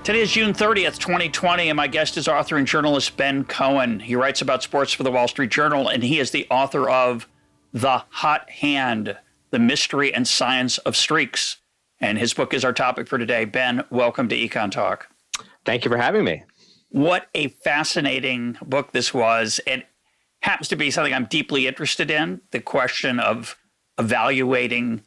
Today is June 30th, 2020, and my guest is author and journalist Ben Cohen. He writes about sports for the Wall Street Journal, and he is the author of The Hot Hand, The Mystery and Science of Streaks. And his book is our topic for today. Ben, welcome to EconTalk. Thank you for having me. What a fascinating book this was. It happens to be something I'm deeply interested in, the question of evaluating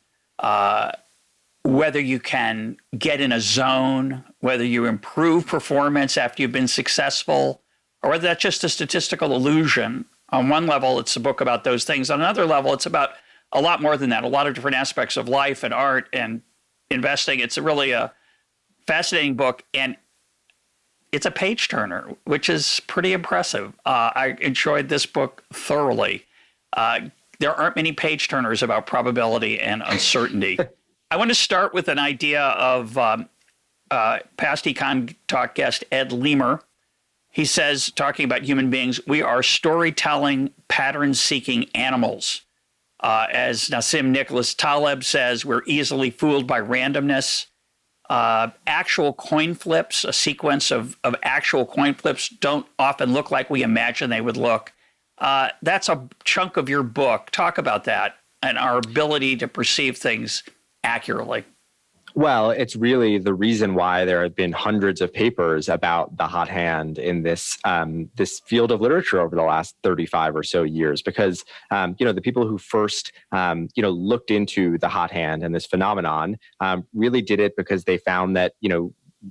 whether you can get in a zone, whether you improve performance after you've been successful, or whether that's just a statistical illusion. On one level, it's a book about those things. On another level, it's about a lot more than that, a lot of different aspects of life and art and investing. It's really a fascinating book, and it's a page turner, which is pretty impressive. I enjoyed this book thoroughly. There aren't many page turners about probability and uncertainty. I want to start with an idea of past EconTalk guest Ed Leamer. He says, talking about human beings, we are storytelling, pattern-seeking animals. As Nassim Nicholas Taleb says, we're easily fooled by randomness. Actual coin flips, a sequence of actual coin flips, don't often look like we imagine they would look. That's a chunk of your book. Talk about that and our ability to perceive things accurately. Well, it's really the reason why there have been hundreds of papers about the hot hand in this this field of literature over the last 35 or so years, because the people who first looked into the hot hand and this phenomenon really did it because they found that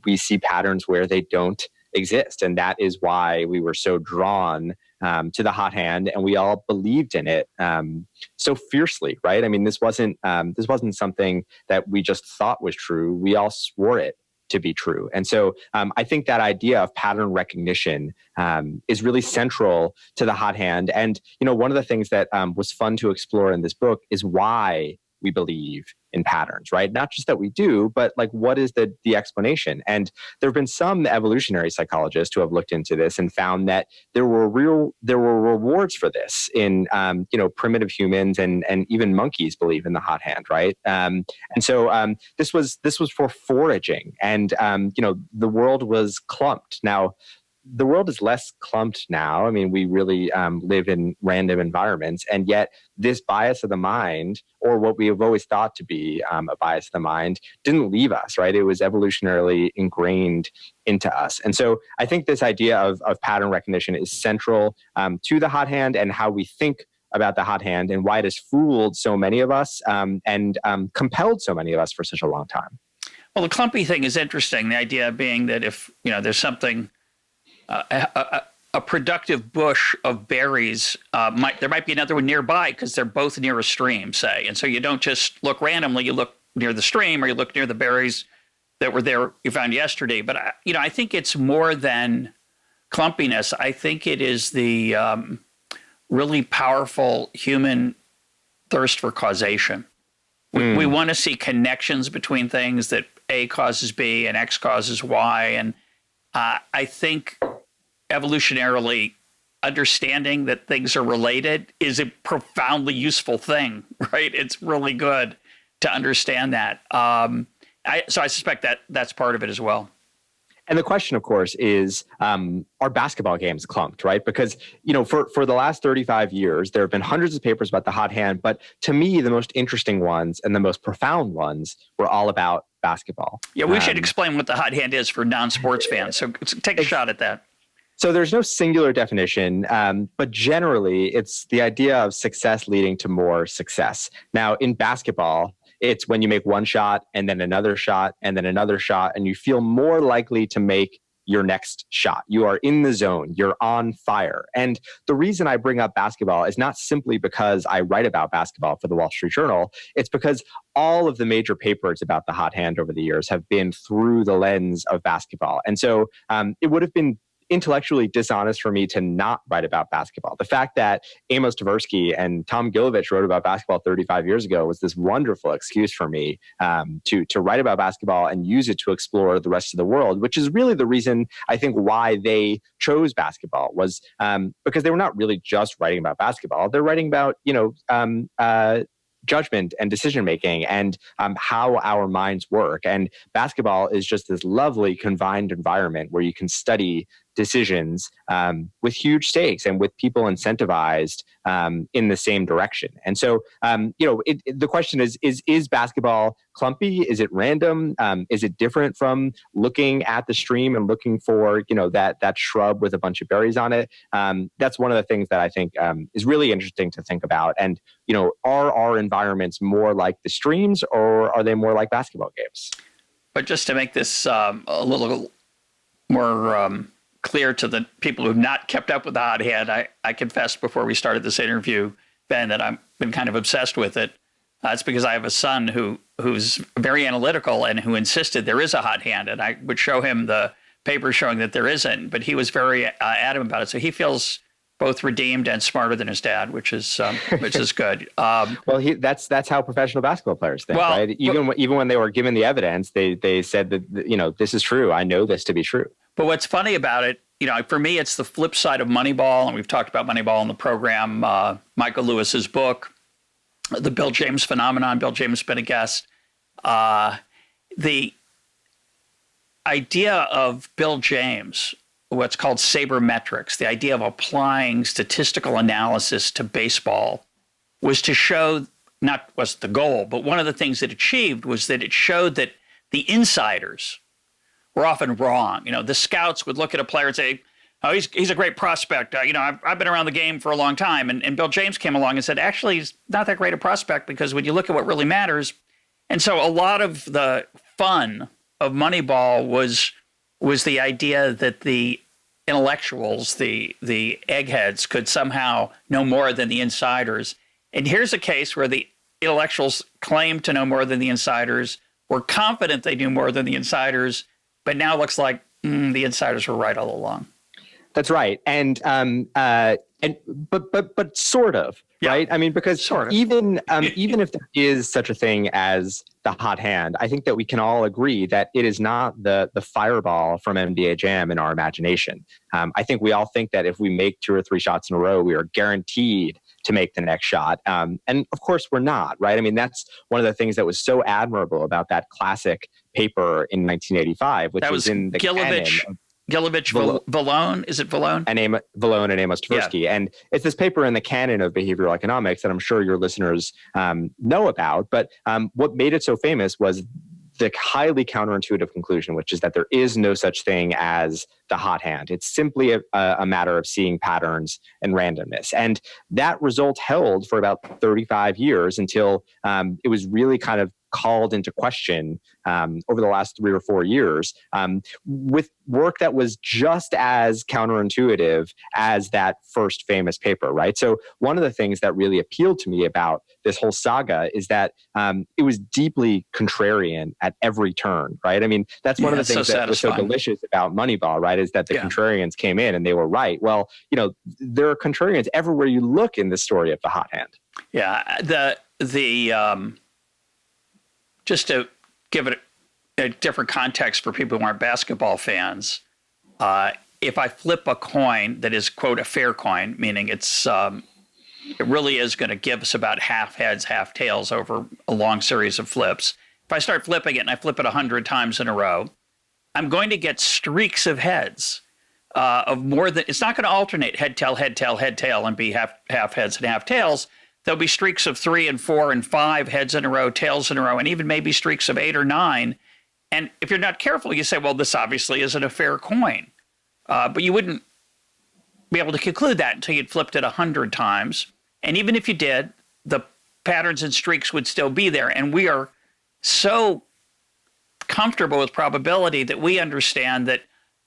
we see patterns where they don't exist, and that is why we were so drawn to the hot hand, and we all believed in it so fiercely, right? I mean, this wasn't something that we just thought was true. We all swore it to be true, and so I think that idea of pattern recognition is really central to the hot hand. And one of the things that was fun to explore in this book is why we believe in patterns, right? Not just that we do, but like, what is the explanation? And there have been some evolutionary psychologists who have looked into this and found that there were rewards for this in primitive humans and even monkeys believe in the hot hand, right? And so this was for foraging, and the world was clumped. Now, the world is less clumped now. I mean, we really live in random environments, and yet this bias of the mind, or what we have always thought to be a bias of the mind, didn't leave us, right? It was evolutionarily ingrained into us. And so I think this idea of pattern recognition is central to the hot hand and how we think about the hot hand, and why it has fooled so many of us and compelled so many of us for such a long time. Well, the clumpy thing is interesting. The idea being that if there's something, a productive bush of berries, there might be another one nearby because they're both near a stream, say. And so you don't just look randomly, you look near the stream or you look near the berries that were there you found yesterday. But, I think it's more than clumpiness. I think it is the really powerful human thirst for causation. We want to see connections between things, that A causes B and X causes Y. And I think evolutionarily, understanding that things are related is a profoundly useful thing, right? It's really good to understand that. So I suspect that that's part of it as well. And the question, of course, is, are basketball games clumped, right? Because, for the last 35 years, there have been hundreds of papers about the hot hand. But to me, the most interesting ones and the most profound ones were all about basketball. Yeah, we should explain what the hot hand is for non-sports fans. So take a shot at that. So there's no singular definition, but generally it's the idea of success leading to more success. Now, in basketball, it's when you make one shot and then another shot and then another shot, and you feel more likely to make your next shot. You are in the zone. You're on fire. And the reason I bring up basketball is not simply because I write about basketball for the Wall Street Journal. It's because all of the major papers about the hot hand over the years have been through the lens of basketball. And so it would have been intellectually dishonest for me to not write about basketball. The fact that Amos Tversky and Tom Gilovich wrote about basketball 35 years ago was this wonderful excuse for me to write about basketball and use it to explore the rest of the world, which is really the reason I think why they chose basketball was because they were not really just writing about basketball. They're writing about, judgment and decision making and how our minds work. And basketball is just this lovely confined environment where you can study decisions with huge stakes and with people incentivized in the same direction. And so, the question is basketball clumpy? Is it random? Is it different from looking at the stream and looking for, that shrub with a bunch of berries on it? That's one of the things that I think is really interesting to think about. And, are our environments more like the streams, or are they more like basketball games? But just to make this a little more clear to the people who've not kept up with the hot hand, I confessed before we started this interview, Ben, that I've been kind of obsessed with it. It's because I have a son who's very analytical and who insisted there is a hot hand, and I would show him the paper showing that there isn't, but he was very adamant about it. So he feels both redeemed and smarter than his dad, which is good. Well, that's how professional basketball players think, right? Even when they were given the evidence, they said that this is true. I know this to be true. But what's funny about it, for me, it's the flip side of Moneyball, and we've talked about Moneyball in the program. Michael Lewis's book, The Bill James Phenomenon. Bill James has been a guest. The idea of Bill James, what's called sabermetrics, the idea of applying statistical analysis to baseball, was to show, not was the goal, but one of the things it achieved was that it showed that the insiders were often wrong. The scouts would look at a player and say, oh, he's a great prospect. I've been around the game for a long time. And Bill James came along and said, actually, he's not that great a prospect, because when you look at what really matters. And so a lot of the fun of Moneyball was the idea that the intellectuals, the eggheads, could somehow know more than the insiders. And here's a case where the intellectuals claim to know more than the insiders, were confident they knew more than the insiders, but now it looks like the insiders were right all along. That's right, but sort of, yeah. Right? I mean, because sort of. even if there is such a thing as the hot hand, I think that we can all agree that it is not the fireball from NBA Jam in our imagination. I think we all think that if we make 2 or 3 shots in a row, we are guaranteed to make the next shot. And of course we're not, right? I mean, that's one of the things that was so admirable about that classic paper in 1985, which was in the Gilovich, Vallone, is it Vallone? Vallone and Amos Tversky. Yeah. And it's this paper in the canon of behavioral economics that I'm sure your listeners know about. But what made it so famous was the highly counterintuitive conclusion, which is that there is no such thing as the hot hand. It's simply a matter of seeing patterns and randomness. And that result held for about 35 years until it was really kind of called into question over the last 3 or 4 years with work that was just as counterintuitive as that first famous paper, right? So one of the things that really appealed to me about this whole saga is that it was deeply contrarian at every turn, right? I mean, that's one of the things that was so delicious about Moneyball, right? Is that the contrarians came in and they were right. Well, there are contrarians everywhere you look in the story of the hot hand. Yeah, just to give it a different context for people who aren't basketball fans, if I flip a coin that is, quote, a fair coin, meaning it really is going to give us about half heads, half tails over a long series of flips. If I start flipping it and I flip it 100 times in a row, I'm going to get streaks of heads of more than, it's not going to alternate head, tail, and be half heads and half tails. There'll be streaks of 3 and 4 and 5 heads in a row, tails in a row, and even maybe streaks of 8 or 9. And if you're not careful, you say, well, this obviously isn't a fair coin. But you wouldn't be able to conclude that until you'd flipped it 100 times. And even if you did, the patterns and streaks would still be there. And we are so comfortable with probability that we understand that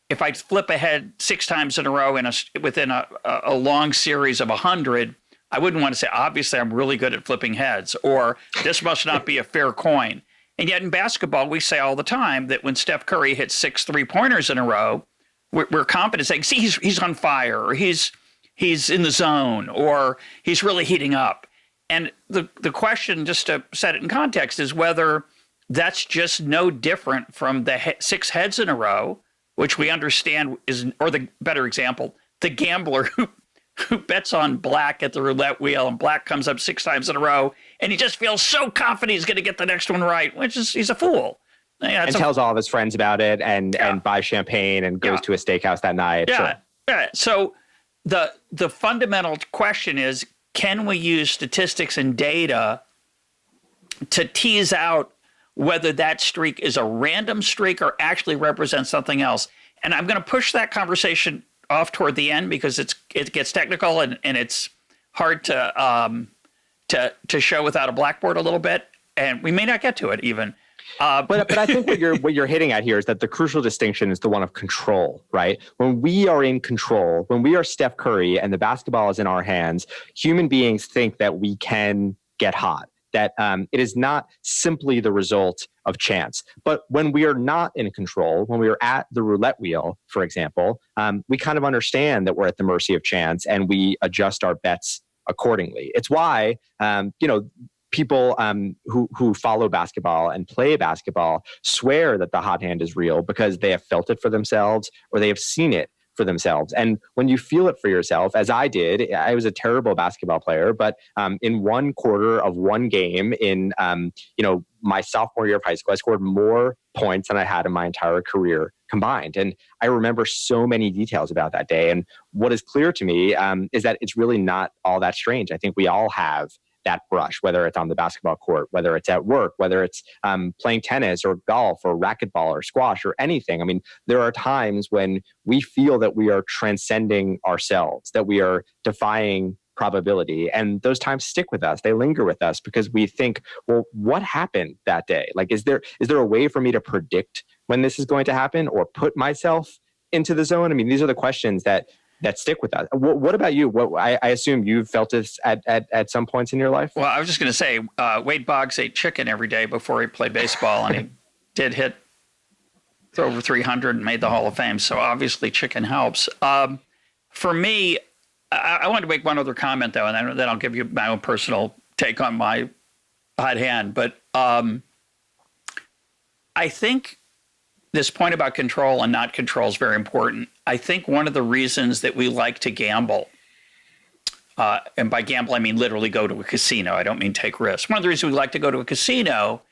if I flip a head 6 times in a row within a long series of 100, I wouldn't want to say, obviously, I'm really good at flipping heads, or this must not be a fair coin. And yet in basketball, we say all the time that when Steph Curry hits 6 3-pointers in a row, we're confident saying, see, he's on fire, or he's in the zone, or he's really heating up. And the question, just to set it in context, is whether that's just no different from the 6 heads in a row, which we understand is, or the better example, the gambler who bets on black at the roulette wheel and black comes up 6 times in a row and he just feels so confident he's going to get the next one right, which is he's a fool. Yeah, and tells all of his friends about it and buys champagne and goes to a steakhouse that night. Yeah. Sure. Yeah. So the fundamental question is, can we use statistics and data to tease out whether that streak is a random streak or actually represents something else? And I'm going to push that conversation off toward the end because it gets technical and it's hard to show without a blackboard a little bit, and we may not get to it even. But I think what you're hitting at here is that the crucial distinction is the one of control, right? When we are in control, when we are Steph Curry and the basketball is in our hands, human beings think that we can get hot, that it is not simply the result of chance. But when we are not in control, when we are at the roulette wheel, for example, we kind of understand that we're at the mercy of chance and we adjust our bets accordingly. It's why, people who follow basketball and play basketball swear that the hot hand is real because they have felt it for themselves or they have seen it for themselves. And when you feel it for yourself, as I did, I was a terrible basketball player, but in one quarter of one game in my sophomore year of high school, I scored more points than I had in my entire career combined. And I remember so many details about that day. And what is clear to me is that it's really not all that strange. I think we all have that brush, whether it's on the basketball court, whether it's at work, whether it's playing tennis or golf or racquetball or squash or anything. I mean, there are times when we feel that we are transcending ourselves, that we are defying probability. And those times stick with us. They linger with us because we think, well, what happened that day? Like, is there a way for me to predict when this is going to happen or put myself into the zone? I mean, these are the questions that stick with us. What about you? I assume you've felt this at some points in your life? Well, I was just going to say, Wade Boggs ate chicken every day before he played baseball, and he did hit over 300 and made the Hall of Fame. So obviously chicken helps. For me, I wanted to make one other comment, though, and then I'll give you my own personal take on my hot hand. But I think this point about control and not control is very important. I think one of the reasons that we like to gamble, and by gamble, I mean literally go to a casino. I don't mean take risks. One of the reasons we like to go to a casino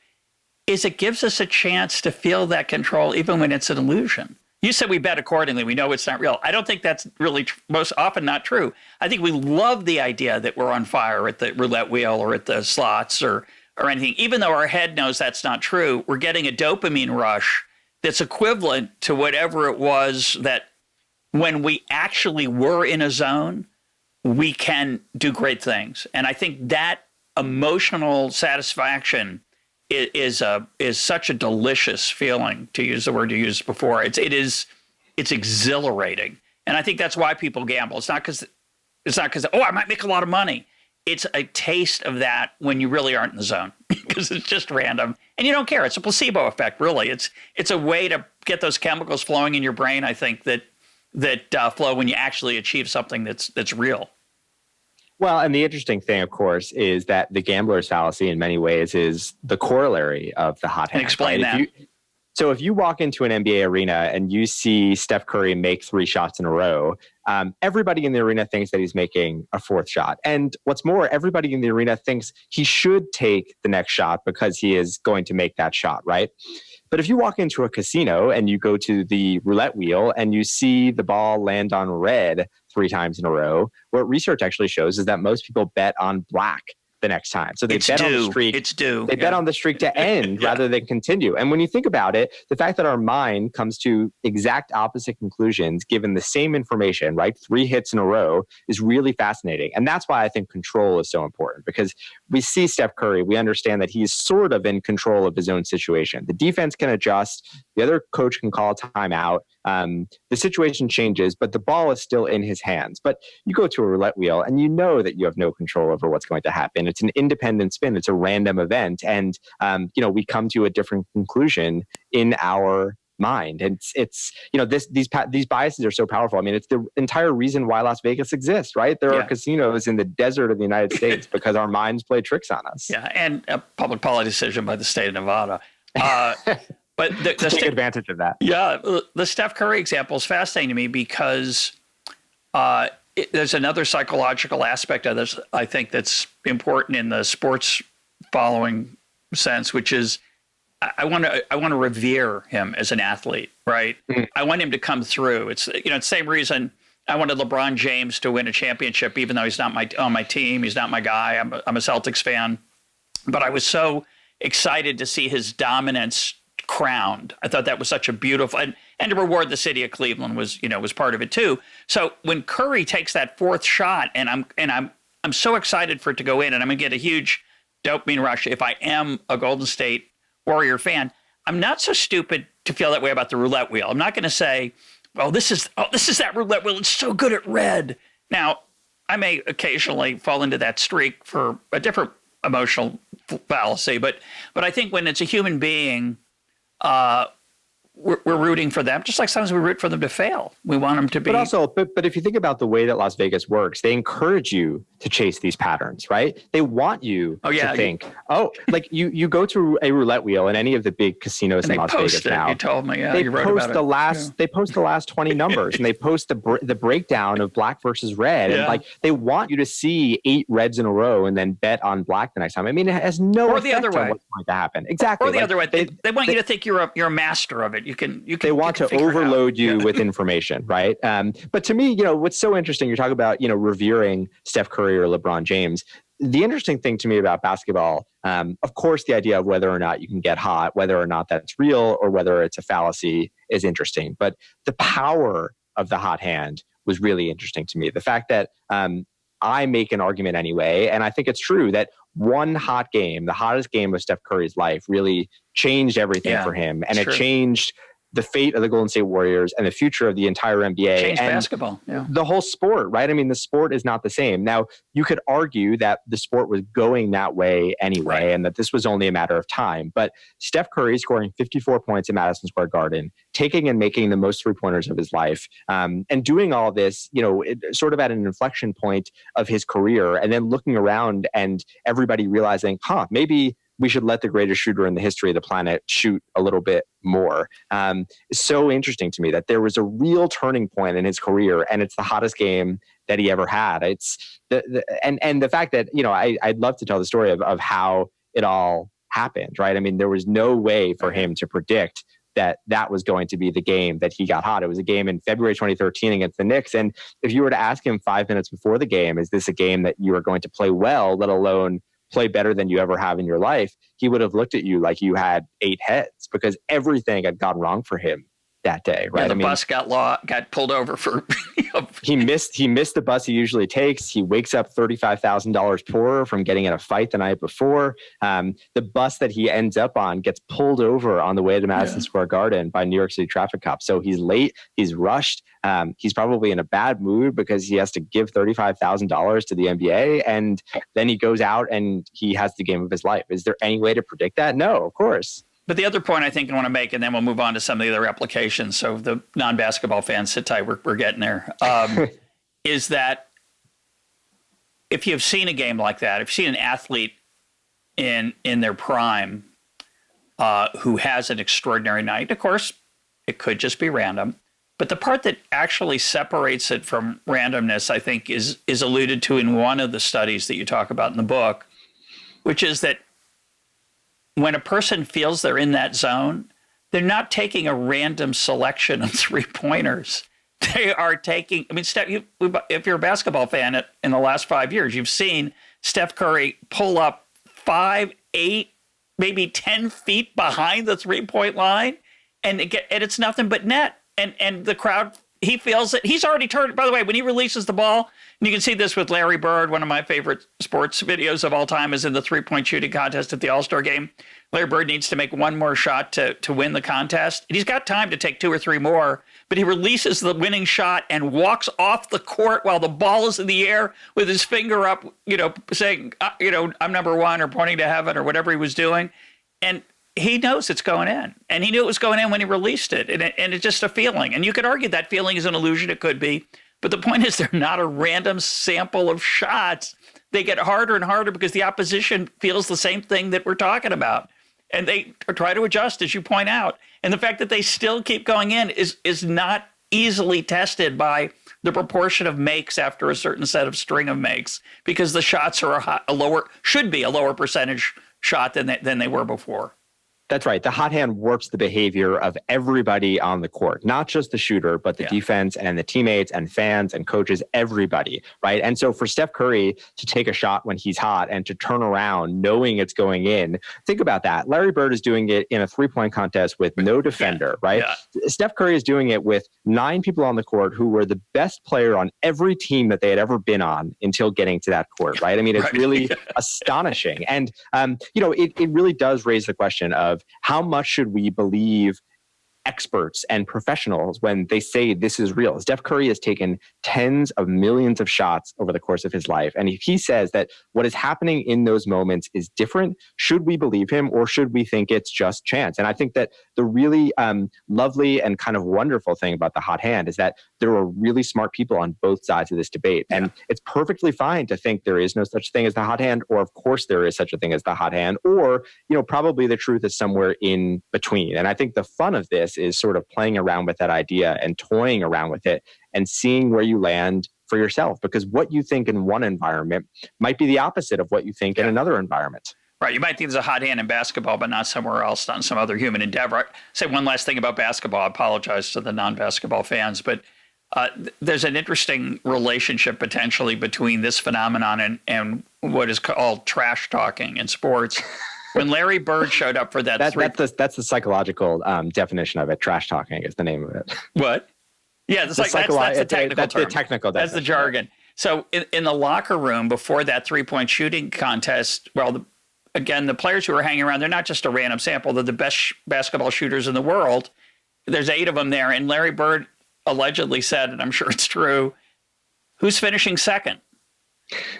is it gives us a chance to feel that control even when it's an illusion. You said we bet accordingly. We know it's not real. I don't think that's really most often not true. I think we love the idea that we're on fire at the roulette wheel or at the slots or anything. Even though our head knows that's not true, we're getting a dopamine rush that's equivalent to whatever it was that when we actually were in a zone, we can do great things. And I think that emotional satisfaction is such a delicious feeling, to use the word you used before. It's exhilarating. And I think that's why people gamble. It's not because, I might make a lot of money. It's a taste of that when you really aren't in the zone because it's just random and you don't care. It's a placebo effect, really. It's a way to get those chemicals flowing in your brain, I think, that flow when you actually achieve something that's real. Well, and the interesting thing, of course, is that the gambler's fallacy in many ways is the corollary of the hot hand. And explain that. So if you walk into an NBA arena and you see Steph Curry make 3 shots in a row, everybody in the arena thinks that he's making a 4th shot. And what's more, everybody in the arena thinks he should take the next shot because he is going to make that shot, right? But if you walk into a casino and you go to the roulette wheel and you see the ball land on red 3 times in a row, what research actually shows is that most people bet on black the next time. So they bet on the streak. It's due. They bet on the streak to end rather than continue. And when you think about it, the fact that our mind comes to exact opposite conclusions given the same information, right? 3 hits in a row is really fascinating. And that's why I think control is so important, because we see Steph Curry, we understand that he's sort of in control of his own situation. The defense can adjust. The other coach can call a timeout. The situation changes, but the ball is still in his hands. But you go to a roulette wheel and you know that you have no control over what's going to happen. It's an independent spin. It's a random event. And, we come to a different conclusion in our mind. And these biases are so powerful. I mean, it's the entire reason why Las Vegas exists, right? There are casinos in the desert of the United States because our minds play tricks on us. Yeah, and a public policy decision by the state of Nevada. But take advantage of that. Yeah, the Steph Curry example is fascinating to me because there's another psychological aspect of this, I think, that's important in the sports following sense, which is I want to revere him as an athlete, right? Mm-hmm. I want him to come through. It's the same reason I wanted LeBron James to win a championship, even though he's not on my team. He's not my guy. I'm a Celtics fan, but I was so excited to see his dominance crowned. I thought that was such a beautiful, and to reward the city of Cleveland was part of it too. So when Curry takes that fourth shot, and I'm so excited for it to go in, and I'm gonna get a huge dopamine rush if I am a Golden State Warrior fan. I'm not so stupid to feel that way about the roulette wheel. I'm not going to say, well, this is that roulette wheel. It's so good at red. Now, I may occasionally fall into that streak for a different emotional fallacy, but I think when it's a human being, we're rooting for them, just like sometimes we root for them to fail. We want them to be. But if you think about the way that Las Vegas works, they encourage you to chase these patterns, right? They want you to think, like you go to a roulette wheel in any of the big casinos in Las Vegas now. You told me, they post the last. They post the last 20 numbers, and they post the breakdown of black versus red, and like they want you to see 8 reds in a row and then bet on black the next time. I mean, it has no effect on what's going to happen. Exactly. Or the other way, they want you to think you're a master of it. They want to overload you with information, right? But to me, what's so interesting, you're talking about, revering Steph Curry or LeBron James. The interesting thing to me about basketball, of course, the idea of whether or not you can get hot, whether or not that's real or whether it's a fallacy is interesting. But the power of the hot hand was really interesting to me. The fact that I make an argument anyway, and I think it's true that one hot game, the hottest game of Steph Curry's life, really changed everything for him. And it changed the fate of the Golden State Warriors and the future of the entire NBA. Changed basketball. Yeah. The whole sport, right? I mean, the sport is not the same. Now, you could argue that the sport was going that way anyway, and that this was only a matter of time. But Steph Curry scoring 54 points in Madison Square Garden, taking and making the most three-pointers of his life, and doing all this, sort of at an inflection point of his career, and then looking around and everybody realizing, maybe we should let the greatest shooter in the history of the planet shoot a little bit more. It's so interesting to me that there was a real turning point in his career, and it's the hottest game that he ever had. It's and the fact that, I'd love to tell the story of how it all happened, right? I mean, there was no way for him to predict that was going to be the game that he got hot. It was a game in February 2013 against the Knicks. And if you were to ask him 5 minutes before the game, is this a game that you are going to play well, let alone play better than you ever have in your life, he would have looked at you like you had 8 heads, because everything had gone wrong for him that day, right? Yeah, the bus got pulled over for. He missed the bus he usually takes. He wakes up $35,000 poorer from getting in a fight the night before. The bus that he ends up on gets pulled over on the way to Madison Square Garden by New York City traffic cops. So he's late. He's rushed. He's probably in a bad mood because he has to give $35,000 to the NBA, and then he goes out and he has the game of his life. Is there any way to predict that? No, of course. But the other point I think I want to make, and then we'll move on to some of the other applications, so the non-basketball fans, sit tight, we're getting there, is that if you've seen a game like that, if you've seen an athlete in their prime who has an extraordinary night, of course, it could just be random. But the part that actually separates it from randomness, I think, is alluded to in one of the studies that you talk about in the book, which is that when a person feels they're in that zone, they're not taking a random selection of three-pointers. They are taking, Steph, if you're a basketball fan in the last 5 years, you've seen Steph Curry pull up 5, 8, maybe 10 feet behind the three-point line, and it's nothing but net. And the crowd, he feels it. He's already turned, by the way, when he releases the ball, and you can see this with Larry Bird, one of my favorite sports videos of all time is in the three-point shooting contest at the All-Star game. Larry Bird needs to make one more shot to win the contest. And he's got time to take 2 or 3 more, but he releases the winning shot and walks off the court while the ball is in the air with his finger up, saying, I'm number one, or pointing to heaven, or whatever he was doing. And he knows it's going in. And he knew it was going in when he released it. And it's just a feeling. And you could argue that feeling is an illusion. It could be. But the point is, they're not a random sample of shots. They get harder and harder because the opposition feels the same thing that we're talking about. And they try to adjust, as you point out. And the fact that they still keep going in is not easily tested by the proportion of makes after a certain set of string of makes, because the shots are should be a lower percentage shot than they were before. That's right. The hot hand warps the behavior of everybody on the court, not just the shooter, but the defense and the teammates and fans and coaches, everybody, right? And so for Steph Curry to take a shot when he's hot and to turn around knowing it's going in, think about that. Larry Bird is doing it in a three-point contest with no defender, right? Yeah. Steph Curry is doing it with 9 people on the court who were the best player on every team that they had ever been on until getting to that court, right? I mean, it's really astonishing. And, it really does raise the question of how much should we believe experts and professionals when they say this is real? Steph Curry has taken tens of millions of shots over the course of his life. And if he says that what is happening in those moments is different, should we believe him or should we think it's just chance? And I think that the really lovely and kind of wonderful thing about the hot hand is that there are really smart people on both sides of this debate. And it's perfectly fine to think there is no such thing as the hot hand, or of course there is such a thing as the hot hand, or, probably the truth is somewhere in between. And I think the fun of this is sort of playing around with that idea and toying around with it and seeing where you land for yourself, because what you think in one environment might be the opposite of what you think in another environment. Right. You might think there's a hot hand in basketball, but not somewhere else, on some other human endeavor. I'll say one last thing about basketball. I apologize to the non-basketball fans, but there's an interesting relationship potentially between this phenomenon and what is called trash talking in sports. When Larry Bird showed up for that's the psychological definition of it. Trash talking is the name of it. What? Yeah, that's the technical term. That's the technical definition. That's the jargon. So in the locker room before that three-point shooting contest, again, the players who are hanging around, they're not just a random sample. They're the best basketball shooters in the world. There's 8 of them there. And Larry Bird allegedly said, and I'm sure it's true, who's finishing second?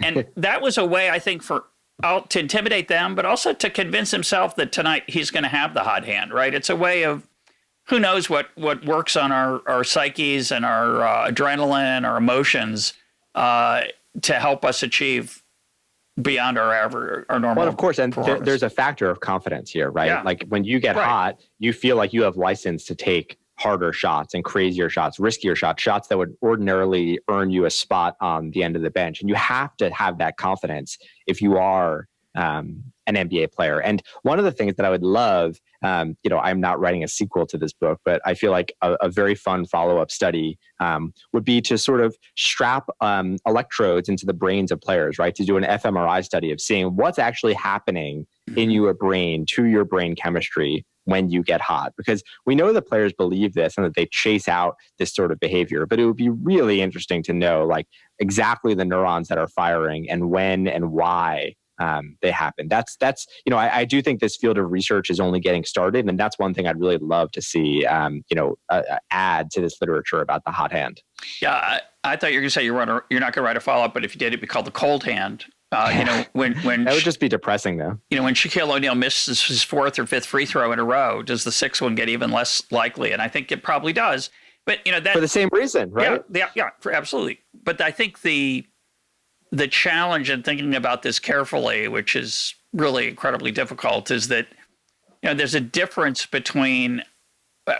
And that was a way, I think, to intimidate them, but also to convince himself that tonight he's going to have the hot hand, right? It's a way of, who knows what works on our psyches and our adrenaline, our emotions, to help us achieve beyond our normal. Well, of course, and there's a factor of confidence here, right? Yeah. Like when you get hot, you feel like you have license to take harder shots and crazier shots, riskier shots that would ordinarily earn you a spot on the end of the bench. And you have to have that confidence if you are an NBA player. And one of the things that I would love, I'm not writing a sequel to this book, but I feel like a very fun follow-up study would be to sort of strap electrodes into the brains of players, right? To do an fMRI study of seeing what's actually happening in your brain, to your brain chemistry when you get hot. Because we know that players believe this and that they chase out this sort of behavior, but it would be really interesting to know like exactly the neurons that are firing and when and why they happen. I do think this field of research is only getting started, and that's one thing I'd really love to see, add to this literature about the hot hand. Yeah, I thought you were going to say you're not going to write a follow-up, but if you did, it'd be called the cold hand. When that would just be depressing, though. When Shaquille O'Neal misses his 4th or 5th free throw in a row, does the 6th one get even less likely? And I think it probably does. But that for the same reason, right? Yeah, absolutely. But I think the challenge in thinking about this carefully, which is really incredibly difficult, is that there's a difference between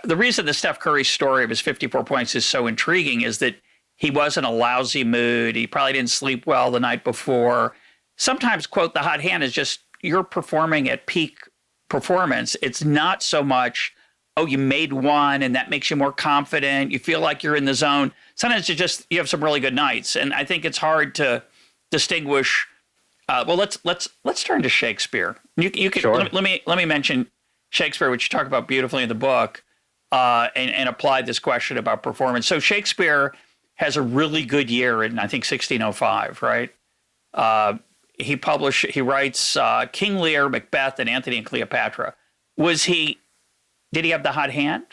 the reason the Steph Curry story of his 54 points is so intriguing is that he was in a lousy mood. He probably didn't sleep well the night before. Sometimes, quote, the hot hand is just you're performing at peak performance. It's not so much, you made one and that makes you more confident. You feel like you're in the zone. Sometimes you have some really good nights. And I think it's hard to distinguish. Let's turn to Shakespeare. You can, sure. Let me mention Shakespeare, which you talk about beautifully in the book, and apply this question about performance. So Shakespeare has a really good year in, I think, 1605, right? He writes King Lear, Macbeth, and Antony and Cleopatra. Did he have the hot hand?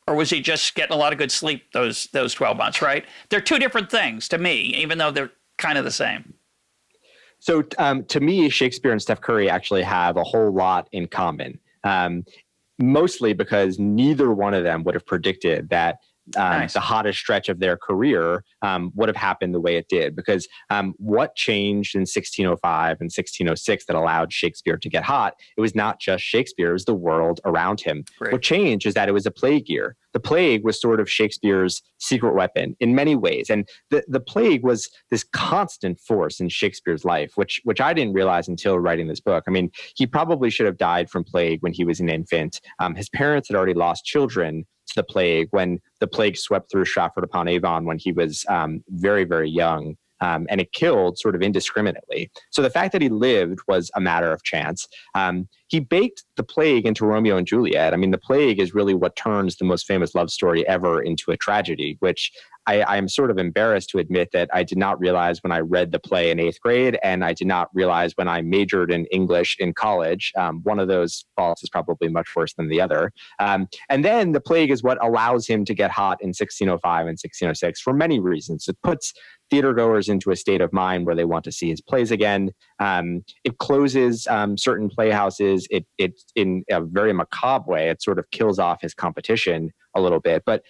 Or was he just getting a lot of good sleep those 12 months, right? They're two different things to me, even though they're kind of the same. So to me, Shakespeare and Steph Curry actually have a whole lot in common, mostly because neither one of them would have predicted that nice. The hottest stretch of their career would have happened the way it did. Because what changed in 1605 and 1606 that allowed Shakespeare to get hot, it was not just Shakespeare, it was the world around him. Great. What changed is that it was a plague year. the plague was sort of Shakespeare's secret weapon in many ways. And the plague was this constant force in Shakespeare's life, which I didn't realize until writing this book. I mean, he probably should have died from plague when he was an infant. His parents had already lost children to the plague when the plague swept through Stratford-upon-Avon when he was very, very young. And it killed sort of indiscriminately. So the fact that he lived was a matter of chance. He baked the plague into Romeo and Juliet. I mean, the plague is really what turns the most famous love story ever into a tragedy, which I'm sort of embarrassed to admit that I did not realize when I read the play in 8th grade, and I did not realize when I majored in English in college. One of those faults is probably much worse than the other. And then the plague is what allows him to get hot in 1605 and 1606 for many reasons. It puts theater goers into a state of mind where they want to see his plays again. It closes certain playhouses. It in a very macabre way, it sort of kills off his competition a little bit. But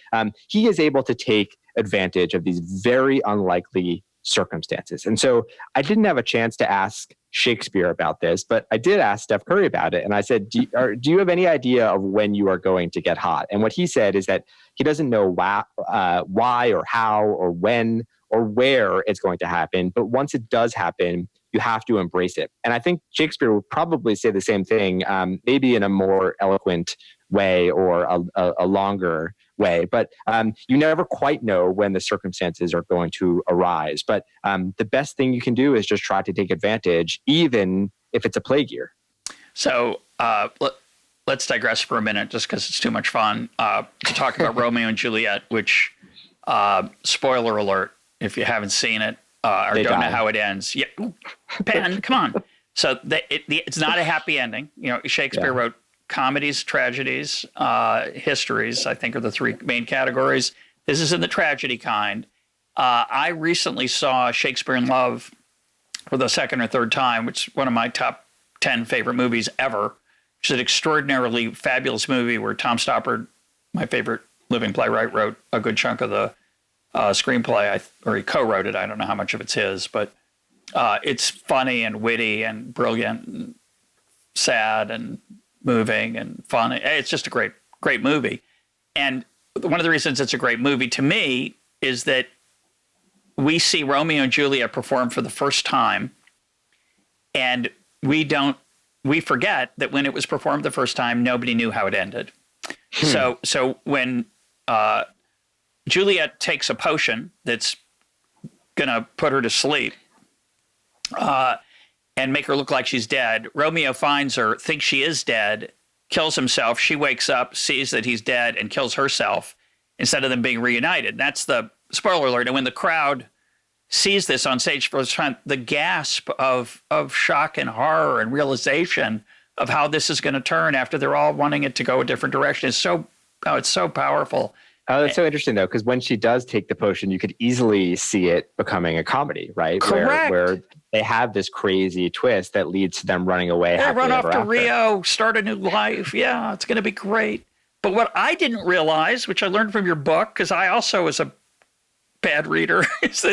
he is able to take advantage of these very unlikely circumstances. And so I didn't have a chance to ask Shakespeare about this, but I did ask Steph Curry about it. And I said, do you have any idea of when you are going to get hot? And what he said is that he doesn't know why or how or when or where it's going to happen. But once it does happen, you have to embrace it. And I think Shakespeare would probably say the same thing, maybe in a more eloquent way or a longer way. But you never quite know when the circumstances are going to arise. But the best thing you can do is just try to take advantage, even if it's a plague year. So let's digress for a minute, just because it's too much fun, to talk about Romeo and Juliet, which, spoiler alert, if you haven't seen it or don't know how it ends. Yeah, Ben, come on. So it's not a happy ending. You know, Shakespeare wrote comedies, tragedies, histories, I think are the three main categories. This is in the tragedy kind. I recently saw Shakespeare in Love for the second or third time, which is one of my top 10 favorite movies ever. It's an extraordinarily fabulous movie where Tom Stoppard, my favorite living playwright, wrote a good chunk of the screenplay, or he co-wrote it. I don't know how much of it's his, but it's funny and witty and brilliant and sad and moving and fun. It's just a great, great movie. And one of the reasons it's a great movie to me is that we see Romeo and Juliet perform for the first time, and we forget that when it was performed the first time, nobody knew how it ended. So when Juliet takes a potion that's going to put her to sleep and make her look like she's dead, Romeo finds her, thinks she is dead, kills himself. She wakes up, sees that he's dead, and kills herself instead of them being reunited. That's the spoiler alert. And when the crowd sees this on stage for the first time, the gasp of shock and horror and realization of how this is going to turn after they're all wanting it to go a different direction is it's so powerful. Oh, that's so interesting, though, because when she does take the potion, you could easily see it becoming a comedy, right? Correct. Where they have this crazy twist that leads to them running away. Yeah, run off to after. Rio, start a new life. Yeah, it's going to be great. But what I didn't realize, which I learned from your book, because I also was a bad reader, is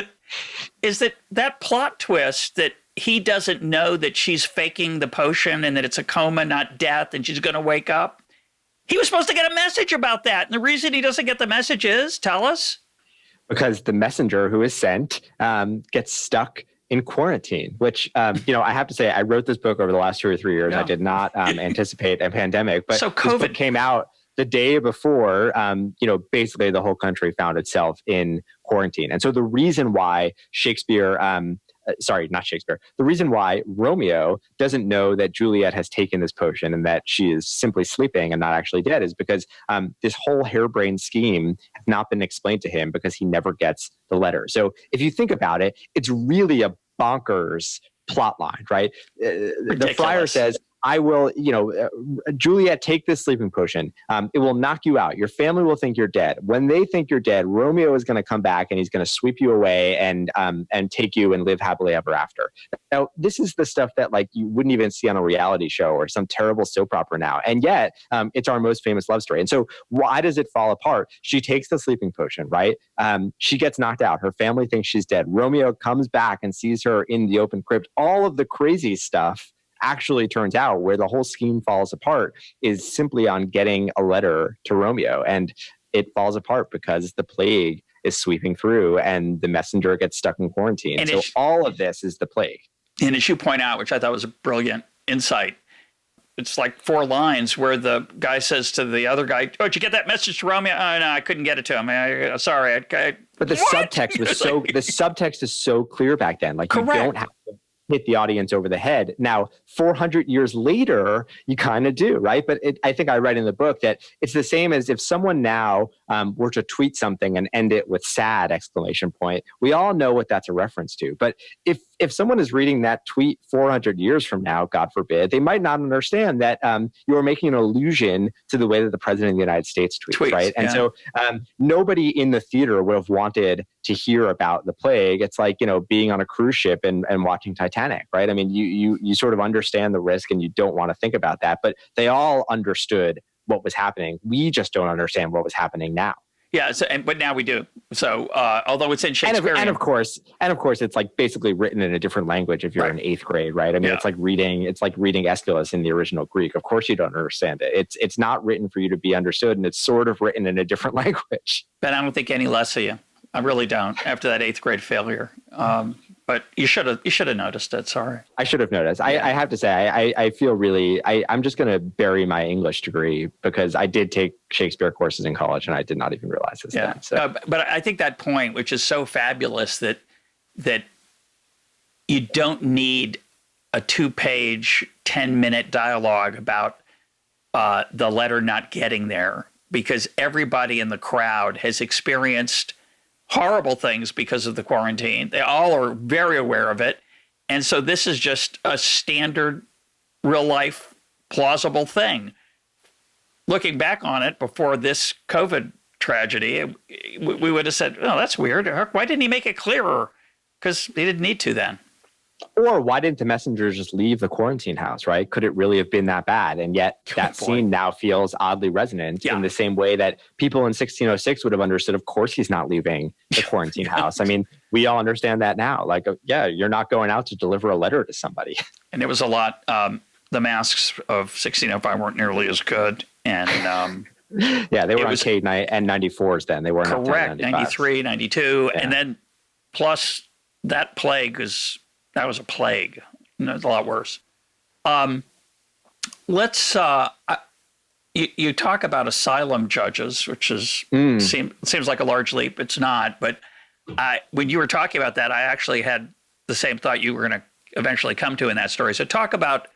that plot twist that he doesn't know that she's faking the potion and that it's a coma, not death, and she's going to wake up. He was supposed to get a message about that. And the reason he doesn't get the message is, tell us. Because the messenger who is sent gets stuck in quarantine, which, I have to say, I wrote this book over the last 2 or 3 years. Yeah. I did not anticipate a pandemic, but so this book came out the day before, basically the whole country found itself in quarantine. And so the reason why the reason why Romeo doesn't know that Juliet has taken this potion and that she is simply sleeping and not actually dead is because this whole harebrained scheme has not been explained to him because he never gets the letter. So if you think about it, it's really a bonkers plot line, right? The friar says, I will, Juliet, take this sleeping potion. It will knock you out. Your family will think you're dead. When they think you're dead, Romeo is going to come back and he's going to sweep you away and take you and live happily ever after. Now, this is the stuff that you wouldn't even see on a reality show or some terrible soap opera now. And yet it's our most famous love story. And so why does it fall apart? She takes the sleeping potion, right? She gets knocked out. Her family thinks she's dead. Romeo comes back and sees her in the open crypt. All of the crazy stuff actually turns out where the whole scheme falls apart is simply on getting a letter to Romeo. And it falls apart because the plague is sweeping through and the messenger gets stuck in quarantine. And so all of this is the plague. And as you point out, which I thought was a brilliant insight, it's like 4 lines where the guy says to the other guy, "Oh, did you get that message to Romeo?" "Oh, no, I couldn't get it to him. Sorry." But the subtext was the subtext is so clear back then. Like, correct. You don't have to hit the audience over the head. Now, 400 years later, you kind of do, right? But I think I write in the book that it's the same as if someone now were to tweet something and end it with "sad!" exclamation point. We all know what that's a reference to. But if someone is reading that tweet 400 years from now, God forbid, they might not understand that you are making an allusion to the way that the president of the United States tweets, right? And so nobody in the theater would have wanted to hear about the plague. It's like, being on a cruise ship and watching Titanic, right? I mean, you sort of understand the risk and you don't want to think about that, but they all understood what was happening. We just don't understand what was happening now. Yeah, but now we do. So, although it's in Shakespeare, and of course, it's like basically written in a different language if you're in 8th grade, right? I mean, it's like reading Aeschylus in the original Greek. Of course, you don't understand it. It's not written for you to be understood, and it's sort of written in a different language. Ben, I don't think any less of you. I really don't. After that 8th grade failure, but you should have noticed it. Sorry, I should have noticed. I have to say, I feel really. I'm just going to bury my English degree because I did take Shakespeare courses in college and I did not even realize this. Yeah, then, so. But I think that point, which is so fabulous, that you don't need a 2-page, 10-minute dialogue about the letter not getting there, because everybody in the crowd has experienced horrible things because of the quarantine. They all are very aware of it. And so this is just a standard, real life, plausible thing. Looking back on it before this COVID tragedy, we would have said, "Oh, that's weird. Why didn't he make it clearer?" Because he didn't need to then. Or why didn't the messengers just leave the quarantine house, right? Could it really have been that bad? And yet that scene now feels oddly resonant in the same way that people in 1606 would have understood, of course, he's not leaving the quarantine house. I mean, we all understand that now. Like, you're not going out to deliver a letter to somebody. And it was a lot. The masks of 1605 weren't nearly as good. And they were on K94s then. They weren't correct, 93, 92. Yeah. And then plus that plague that was a plague. It's a lot worse. Let's you talk about asylum judges, which seems like a large leap. It's not, but when you were talking about that, I actually had the same thought you were going to eventually come to in that story. So talk about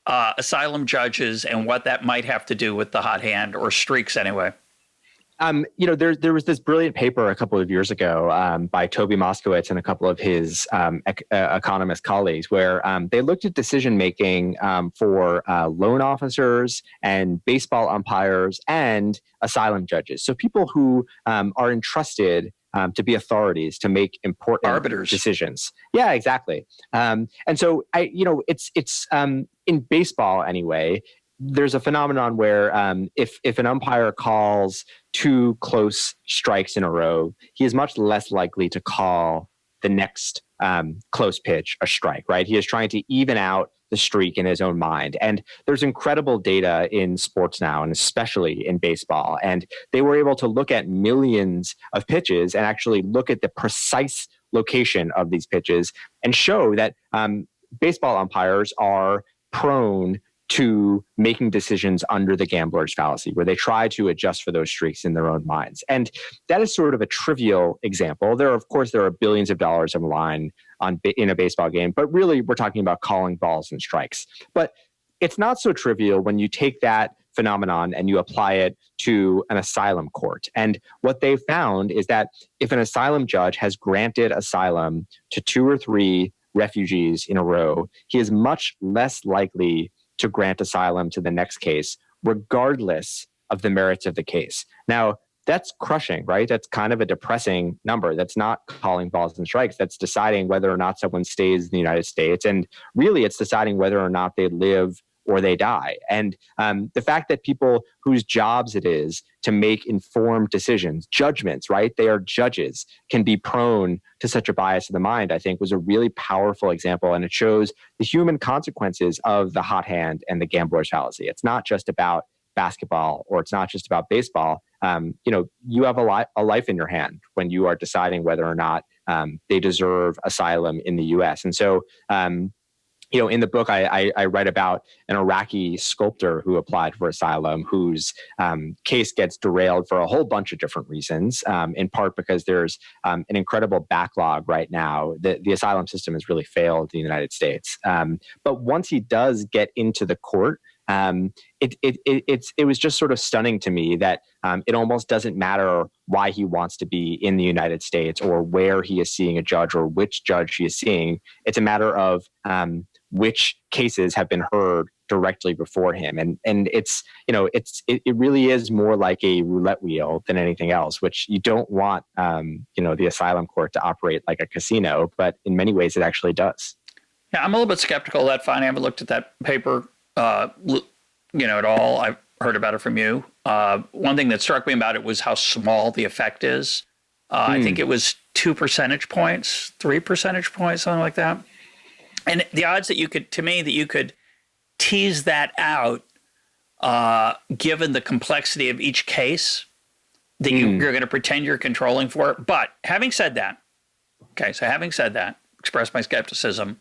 asylum judges and what that might have to do with the hot hand, or streaks anyway. There was this brilliant paper a couple of years ago by Toby Moskowitz and a couple of his economist colleagues, where they looked at decision making for loan officers and baseball umpires and asylum judges. So people who are entrusted to be authorities to make important arbiters decisions. Yeah, exactly. And so it's in baseball anyway. There's a phenomenon where if an umpire calls 2 close strikes in a row, he is much less likely to call the next close pitch a strike, right? He is trying to even out the streak in his own mind. And there's incredible data in sports now, and especially in baseball. And they were able to look at millions of pitches and actually look at the precise location of these pitches and show that baseball umpires are prone to making decisions under the gambler's fallacy, where they try to adjust for those streaks in their own minds. And that is sort of a trivial example. There are billions of dollars on the line in a baseball game, but really we're talking about calling balls and strikes. But it's not so trivial when you take that phenomenon and you apply it to an asylum court. And what they found is that if an asylum judge has granted asylum to 2 or 3 refugees in a row, he is much less likely to grant asylum to the next case, regardless of the merits of the case. Now, that's crushing, right? That's kind of a depressing number. That's not calling balls and strikes. That's deciding whether or not someone stays in the United States. And really, it's deciding whether or not they live or they die. And the fact that people whose jobs it is to make informed decisions, judgments, right? They are judges, can be prone to such a bias of the mind, I think was a really powerful example. And it shows the human consequences of the hot hand and the gambler's fallacy. It's not just about basketball or it's not just about baseball. you have a life in your hand when you are deciding whether or not they deserve asylum in the U.S. And so, in the book, I write about an Iraqi sculptor who applied for asylum, whose case gets derailed for a whole bunch of different reasons, in part because there's an incredible backlog right now. The asylum system has really failed in the United States. But once he does get into the court, it was just sort of stunning to me that it almost doesn't matter why he wants to be in the United States or where he is seeing a judge or which judge he is seeing. It's a matter of which cases have been heard directly before him, and it really is more like a roulette wheel than anything else. Which you don't want the asylum court to operate like a casino, but in many ways it actually does. Yeah, I'm a little bit skeptical of that finding. I haven't looked at that paper, at all. I've heard about it from you. One thing that struck me about it was how small the effect is. I think it was 2 percentage points, 3 percentage points, something like that. And the odds that you could tease that out, given the complexity of each case, that you're going to pretend you're controlling for it. But having said that, express my skepticism.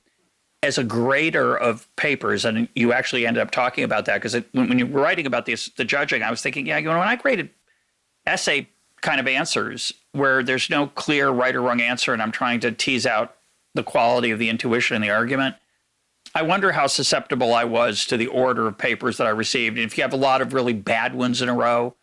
As a grader of papers, and you actually ended up talking about that, because when you were writing about the judging, I was thinking, when I graded essay kind of answers where there's no clear right or wrong answer, and I'm trying to tease out the quality of the intuition and the argument, I wonder how susceptible I was to the order of papers that I received. And if you have a lot of really bad ones in a row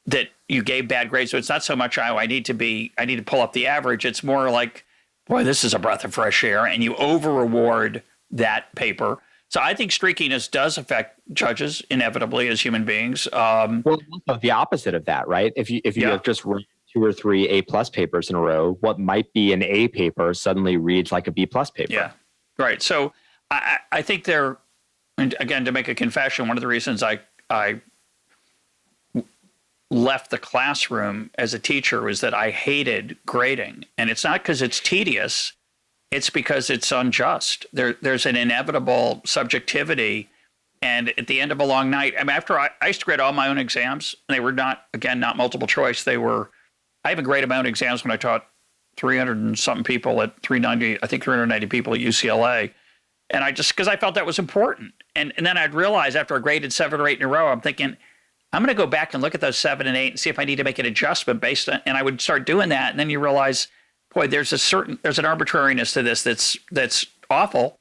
that you gave bad grades, so it's not so much, I need to pull up the average. It's more like, boy, this is a breath of fresh air, and you over-reward that paper. So I think streakiness does affect judges inevitably as human beings. Well, the opposite of that, right? If you have just 2 or 3 A+ papers in a row, what might be an A paper suddenly reads like a B+ paper. Yeah, right. So I think and again, to make a confession, one of the reasons I left the classroom as a teacher was that I hated grading. And it's not because it's tedious, it's because it's unjust. There's an inevitable subjectivity. And at the end of a long night, after I used to grade all my own exams, and they were not multiple choice. I even graded my own exams when I taught 300 and something people at 390 people at UCLA. And because I felt that was important. And then I'd realize after I graded 7 or 8 in a row, I'm thinking, I'm going to go back and look at those 7 and 8 and see if I need to make an adjustment based on, and I would start doing that. And then you realize, boy, there's an arbitrariness to this that's awful.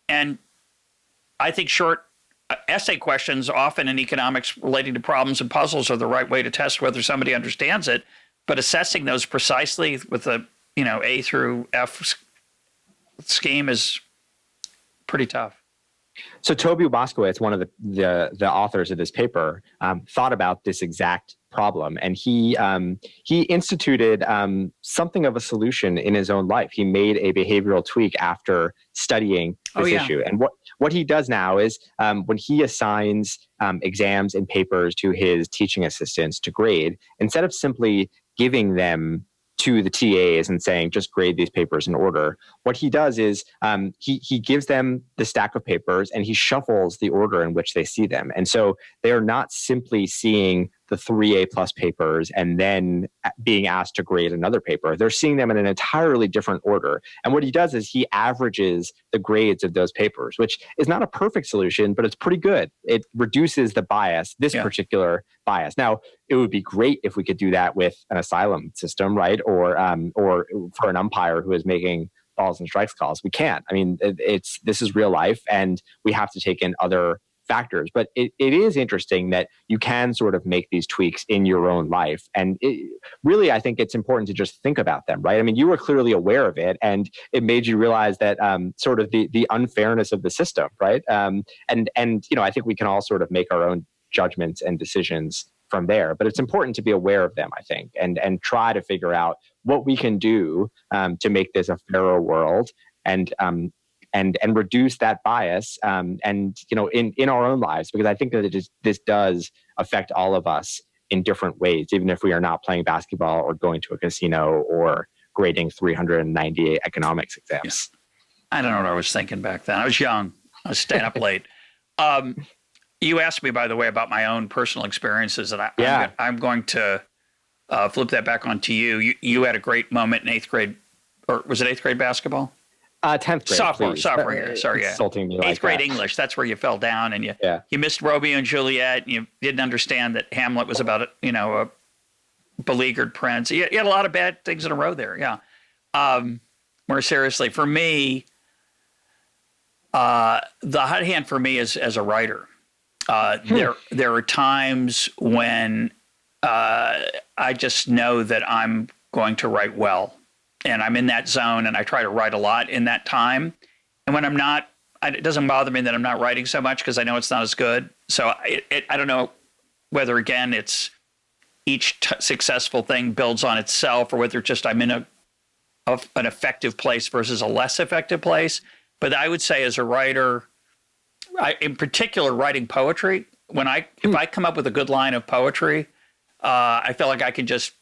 And I think short essay questions often in economics relating to problems and puzzles are the right way to test whether somebody understands it. But assessing those precisely with a, A through F scheme is pretty tough. So Toby Moskowitz, one of the authors of this paper, thought about this exact problem, and he instituted something of a solution in his own life. He made a behavioral tweak after studying this issue, and what he does now is when he assigns exams and papers to his teaching assistants to grade, instead of simply giving them to the TAs and saying, just grade these papers in order. What he does is he gives them the stack of papers and he shuffles the order in which they see them. And so they are not simply seeing the 3 A+ papers and then being asked to grade another paper. They're seeing them in an entirely different order. And what he does is he averages the grades of those papers, which is not a perfect solution, but it's pretty good. It reduces the bias, particular bias. Now, it would be great if we could do that with an asylum system, right? Or for an umpire who is making balls and strikes calls. We can't. This is real life, and we have to take in other factors. But it is interesting that you can sort of make these tweaks in your own life. And really, I think it's important to just think about them, right? You were clearly aware of it, and it made you realize that sort of the unfairness of the system, right? And I think we can all sort of make our own judgments and decisions from there. But it's important to be aware of them, I think, and try to figure out what we can do to make this a fairer world and reduce that bias in our own lives, because I think that this does affect all of us in different ways, even if we are not playing basketball or going to a casino or grading 398 economics exams. Yeah. I don't know what I was thinking back then. I was young. I was staying up late. You asked me, by the way, about my own personal experiences, and I'm going to flip that back onto you. You had a great moment in 8th grade, or was it 8th grade basketball? 10th grade. Sophomore year. Sorry, yeah. Insulting me 8th grade English. That's where you fell down, and you missed Romeo and Juliet, and you didn't understand that Hamlet was about a beleaguered prince. You had a lot of bad things in a row there. Yeah. More seriously, for me, the hot hand for me is as a writer. There are times when I just know that I'm going to write well, and I'm in that zone, and I try to write a lot in that time. And when I'm not, it doesn't bother me that I'm not writing so much because I know it's not as good. So I don't know whether, again, it's each successful thing builds on itself, or whether just I'm in an effective place versus a less effective place. But I would say as a writer, in particular, writing poetry, if I come up with a good line of poetry, I feel like I can just,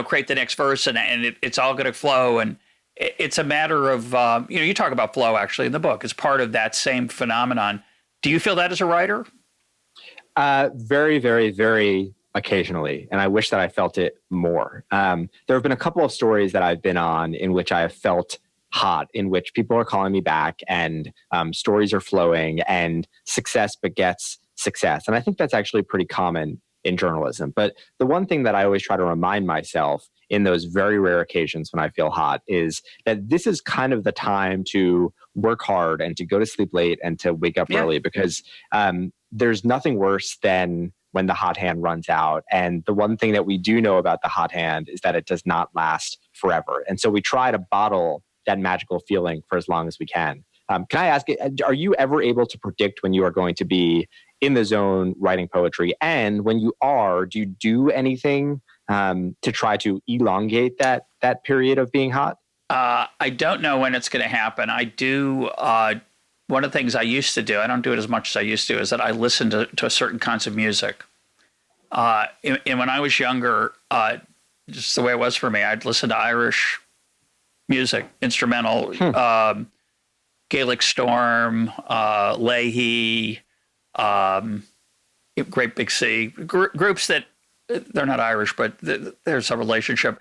create the next verse and it's all going to flow. And it's a matter of, you talk about flow actually in the book as part of that same phenomenon. Do you feel that as a writer? Very, very, very occasionally. And I wish that I felt it more. There have been a couple of stories that I've been on in which I have felt hot, in which people are calling me back and stories are flowing and success begets success. And I think that's actually pretty common in journalism. But the one thing that I always try to remind myself in those very rare occasions when I feel hot is that this is kind of the time to work hard and to go to sleep late and to wake up early, because there's nothing worse than when the hot hand runs out. And the one thing that we do know about the hot hand is that it does not last forever. And so we try to bottle that magical feeling for as long as we can. Can I ask, are you ever able to predict when you are going to be in the zone writing poetry? And when you are, do you do anything to try to elongate that period of being hot? I don't know when it's going to happen. I do. One of the things I used to do, I don't do it as much as I used to, is that I listen to certain kinds of music. And when I was younger, just the way it was for me, I'd listen to Irish music, instrumental, Gaelic Storm, Leahy, Great Big Sea, groups that they're not Irish, but there's a relationship.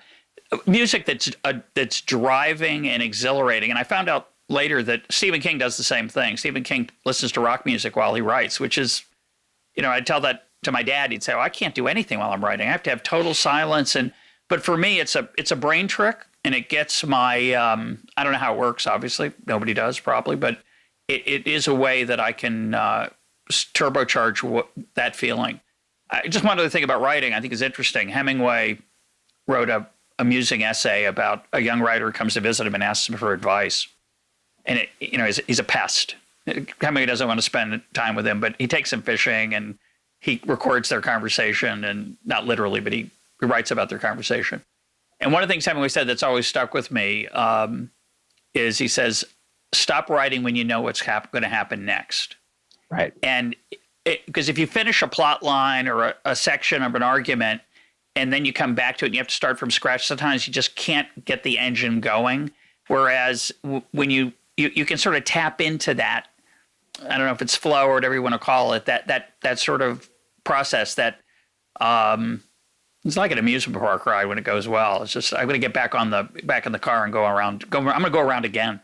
Music that's driving and exhilarating. And I found out later that Stephen King does the same thing. Stephen King listens to rock music while he writes, which is, I'd tell that to my dad. He'd say, "Oh, I can't do anything while I'm writing. I have to have total silence." But for me, it's a brain trick, and it gets my, I don't know how it works, obviously. Nobody does, probably, but it is a way that I can turbocharge that feeling. Just one other thing about writing I think is interesting. Hemingway wrote a amusing essay about a young writer who comes to visit him and asks him for advice. And he's a pest. Hemingway doesn't want to spend time with him, but he takes him fishing and he records their conversation, and not literally, but he writes about their conversation. And one of the things Hemingway said that's always stuck with me is he says, "Stop writing when you know what's going to happen next." Right. And because if you finish a plot line or a section of an argument and then you come back to it and you have to start from scratch, sometimes you just can't get the engine going. Whereas when you can sort of tap into that, I don't know if it's flow or whatever you want to call it, that sort of process that it's like an amusement park ride when it goes well. It's just, I'm going to get back in the car and go around. I'm going to go around again.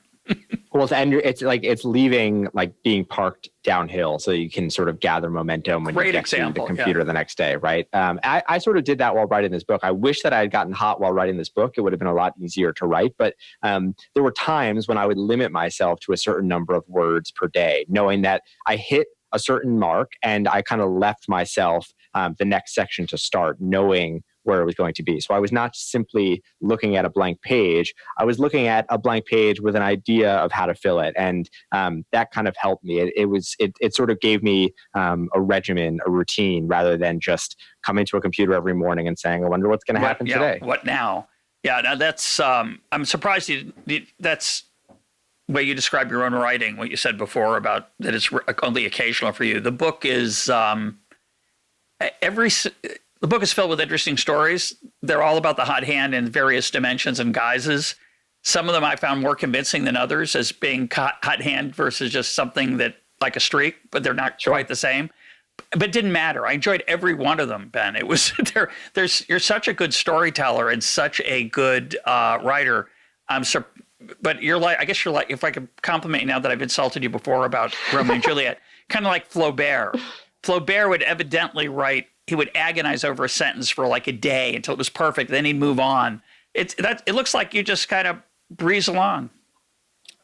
Well, and it's like it's leaving, like being parked downhill, so you can sort of gather momentum when you get to the computer the next day, right? I sort of did that while writing this book. I wish that I had gotten hot while writing this book. It would have been a lot easier to write. But there were times when I would limit myself to a certain number of words per day, knowing that I hit a certain mark and I kind of left myself the next section to start, knowing where it was going to be. So I was not simply looking at a blank page. I was looking at a blank page with an idea of how to fill it. And that kind of helped me. It sort of gave me a regimen, a routine, rather than just coming to a computer every morning and saying, "I wonder what's going to happen today." What now? Yeah, now that's, I'm surprised that's the way you describe your own writing, what you said before about that it's only occasional for you. The book is, the book is filled with interesting stories. They're all about the hot hand in various dimensions and guises. Some of them I found more convincing than others as being hot hand versus just something that like a streak, but they're not quite the same. but it didn't matter. I enjoyed every one of them, Ben. It was you're such a good storyteller and such a good writer. But you're like, I guess you're like, if I could compliment you now that I've insulted you before about Romeo and Juliet, kind of like Flaubert. Flaubert would evidently write, he would agonize over a sentence for like a day until it was perfect. Then he'd move on. It looks like you just kind of breeze along.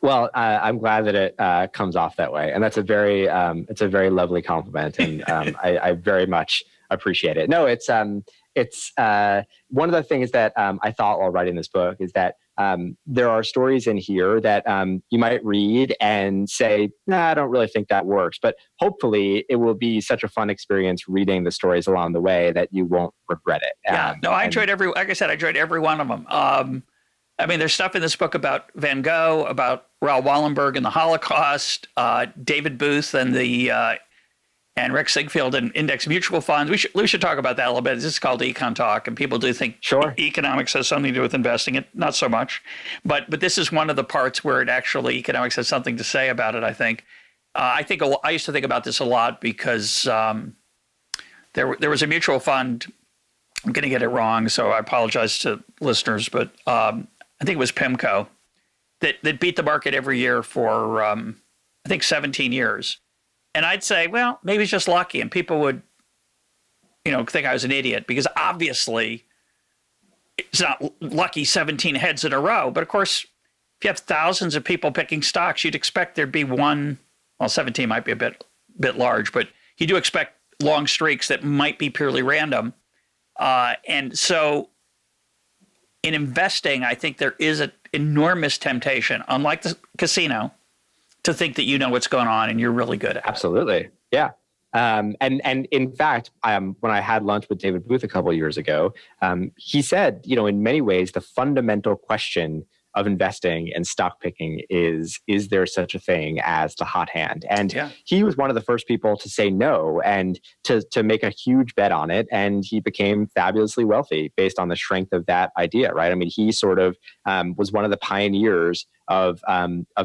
Well, I'm glad that it comes off that way, and that's it's a very lovely compliment, and I very much appreciate it. No, it's one of the things that I thought while writing this book is that there are stories in here that you might read and say, nah, I don't really think that works, but hopefully it will be such a fun experience reading the stories along the way that you won't regret it. Yeah, no, I enjoyed like I said, I enjoyed every one of them. I mean, there's stuff in this book about Van Gogh, about Raoul Wallenberg and the Holocaust, David Booth and and Rick Sigfield and index mutual funds. We should talk about that a little bit. This is called EconTalk, and people do think economics has something to do with investing. It not so much, but this is one of the parts where it actually economics has something to say about it. I think I used to think about this a lot because there was a mutual fund. I'm going to get it wrong, so I apologize to listeners, but I think it was PIMCO that beat the market every year for I think 17 years. And I'd say, well, maybe it's just lucky. And people would, think I was an idiot because obviously it's not lucky 17 heads in a row. But of course, if you have thousands of people picking stocks, you'd expect there'd be one, well, 17 might be a bit large, but you do expect long streaks that might be purely random. And so in investing, I think there is an enormous temptation, unlike the casino, to think that you know what's going on and you're really good at it. Absolutely. Yeah. And in fact, when I had lunch with David Booth a couple of years ago, he said, in many ways, the fundamental question of investing and stock picking is there such a thing as the hot hand? And he was one of the first people to say no and to make a huge bet on it. And he became fabulously wealthy based on the strength of that idea, right? I mean, he sort of was one of the pioneers of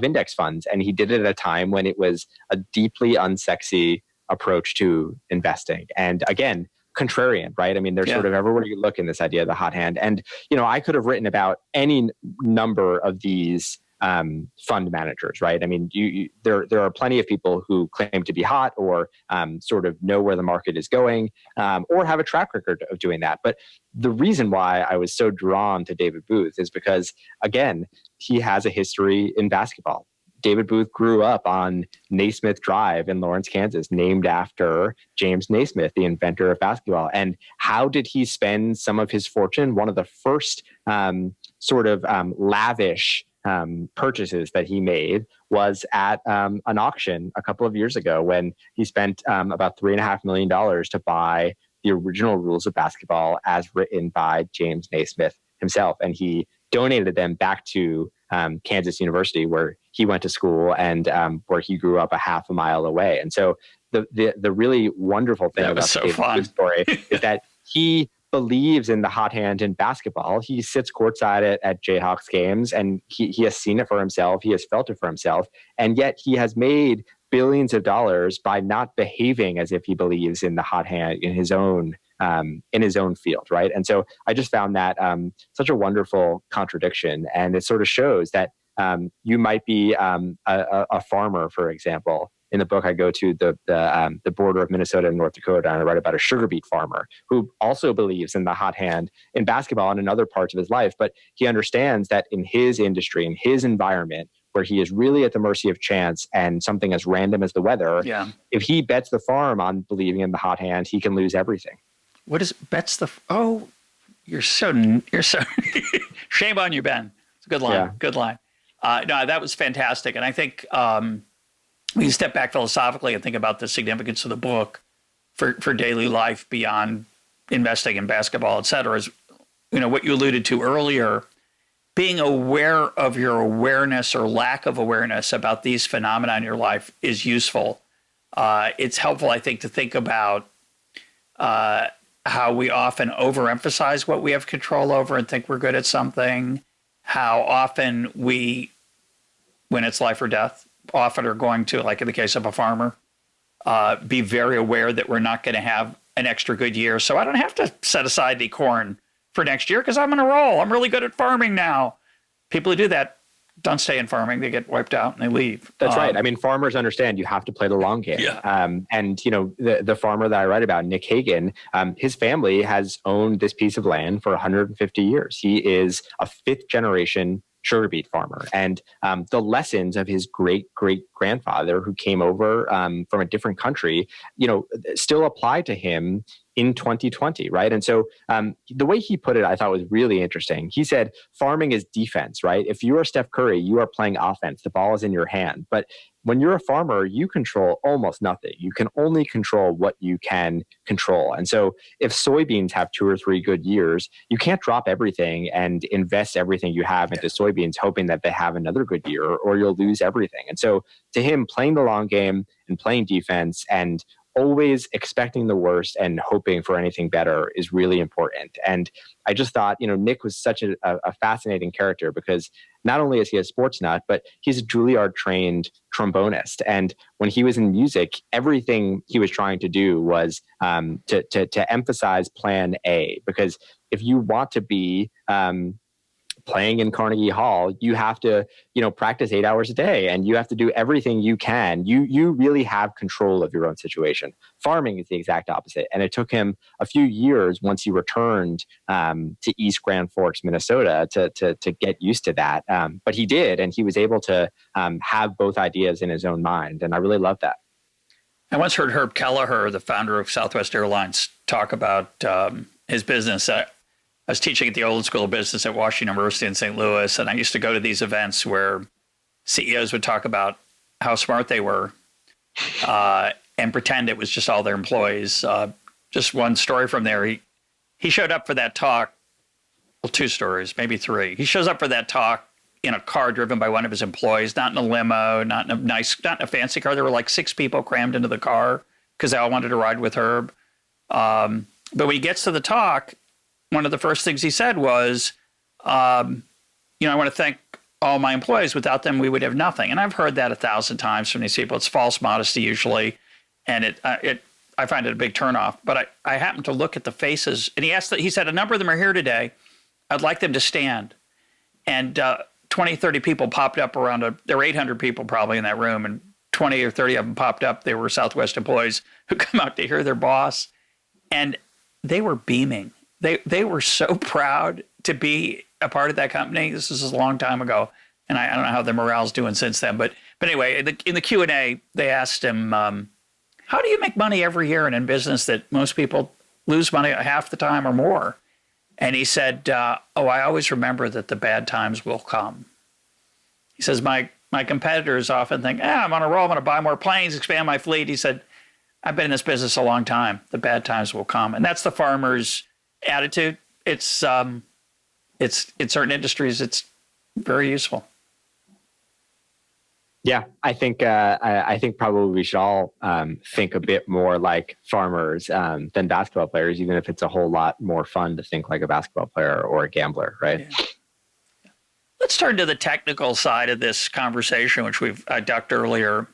index funds. And he did it at a time when it was a deeply unsexy approach to investing. And again, contrarian, right? I mean, there's sort of everywhere you look in this idea of the hot hand. And, I could have written about any number of these fund managers, right? I mean, there are plenty of people who claim to be hot or sort of know where the market is going or have a track record of doing that. But the reason why I was so drawn to David Booth is because, again, he has a history in basketball. David Booth grew up on Naismith Drive in Lawrence, Kansas, named after James Naismith, the inventor of basketball. And how did he spend some of his fortune? One of the first lavish purchases that he made was at an auction a couple of years ago when he spent about $3.5 million to buy the original rules of basketball as written by James Naismith himself. And he donated them back to Kansas University, where he went to school and where he grew up a half a mile away. And so the really wonderful thing about the David Booth story is that he believes in the hot hand in basketball. He sits courtside at Jayhawks games, and he has seen it for himself. He has felt it for himself. And yet he has made billions of dollars by not behaving as if he believes in the hot hand in his own field, right? And so I just found that such a wonderful contradiction, and it sort of shows that you might be a farmer, for example. In the book, I go to the border of Minnesota and North Dakota, and I write about a sugar beet farmer who also believes in the hot hand in basketball and in other parts of his life, but he understands that in his industry, in his environment, where he is really at the mercy of chance and something as random as the weather, if he bets the farm on believing in the hot hand, he can lose everything. What is bets the? Oh, you're so shame on you, Ben. It's a good line. Yeah. Good line. No, that was fantastic, and I think when you step back philosophically and think about the significance of the book for daily life beyond investing in basketball, et cetera, is what you alluded to earlier. Being aware of your awareness or lack of awareness about these phenomena in your life is useful. It's helpful, I think, to think about how we often overemphasize what we have control over and think we're good at something, how often we, when it's life or death, often are going to, like in the case of a farmer, be very aware that we're not going to have an extra good year. So I don't have to set aside the corn for next year because I'm on a roll. I'm really good at farming now. People who do that don't stay in farming. They get wiped out and they leave. That's right. I mean, farmers understand you have to play the long game. Yeah. And, you know, the farmer that I write about, Nick Hagan, his family has owned this piece of land for 150 years. He is a fifth generation sugar beet farmer. And the lessons of his great-great-grandfather who came over from a different country, you know, still apply to him in 2020, right? And so the way he put it, I thought was really interesting. He said, farming is defense, right? If you are Steph Curry, you are playing offense. The ball is in your hand. But when you're a farmer, you control almost nothing. You can only control what you can control. And so if soybeans have 2 or 3 good years, you can't drop everything and invest everything you have into soybeans, hoping that they have another good year, or you'll lose everything. And so to him, playing the long game and playing defense and always expecting the worst and hoping for anything better is really important. And I just thought, you know, Nick was such a fascinating character because not only is he a sports nut, but he's a Juilliard trained trombonist. And when he was in music, everything he was trying to do was to emphasize plan A, because if you want to be playing in Carnegie Hall, you have to, you know, practice 8 hours a day and you have to do everything you can. You really have control of your own situation. Farming is the exact opposite. And it took him a few years once he returned to East Grand Forks, Minnesota to get used to that. But he did, and he was able to have both ideas in his own mind. And I really love that. I once heard Herb Kelleher, the founder of Southwest Airlines, talk about his business. I was teaching at the old school of business at Washington University in St. Louis, and I used to go to these events where CEOs would talk about how smart they were and pretend it was just all their employees. Just one story from there. He showed up for that talk. Well, 2 stories, maybe 3. He shows up for that talk in a car driven by one of his employees, not in a limo, not in a fancy car. There were like 6 people crammed into the car because they all wanted to ride with Herb. But when he gets to the talk, one of the first things he said was, I want to thank all my employees. Without them, we would have nothing. And I've heard that 1,000 times from these people. It's false modesty usually. And I find it a big turnoff. But I happened to look at the faces. And he said, a number of them are here today. I'd like them to stand. And 20, 30 people popped up there were 800 people probably in that room. And 20 or 30 of them popped up. They were Southwest employees who come out to hear their boss. And they were beaming. They were so proud to be a part of that company. This is a long time ago, and I don't know how the morale's doing since then. But anyway, in the Q&A, they asked him, how do you make money every year in business that most people lose money half the time or more? And he said, I always remember that the bad times will come. He says, my competitors often think, I'm on a roll, I'm going to buy more planes, expand my fleet. He said, I've been in this business a long time. The bad times will come. And that's the farmer's attitude. It's in certain industries, it's very useful. Yeah, I think probably we should all think a bit more like farmers than basketball players, even if it's a whole lot more fun to think like a basketball player or a gambler, right? Yeah. Let's turn to the technical side of this conversation, which I ducked earlier.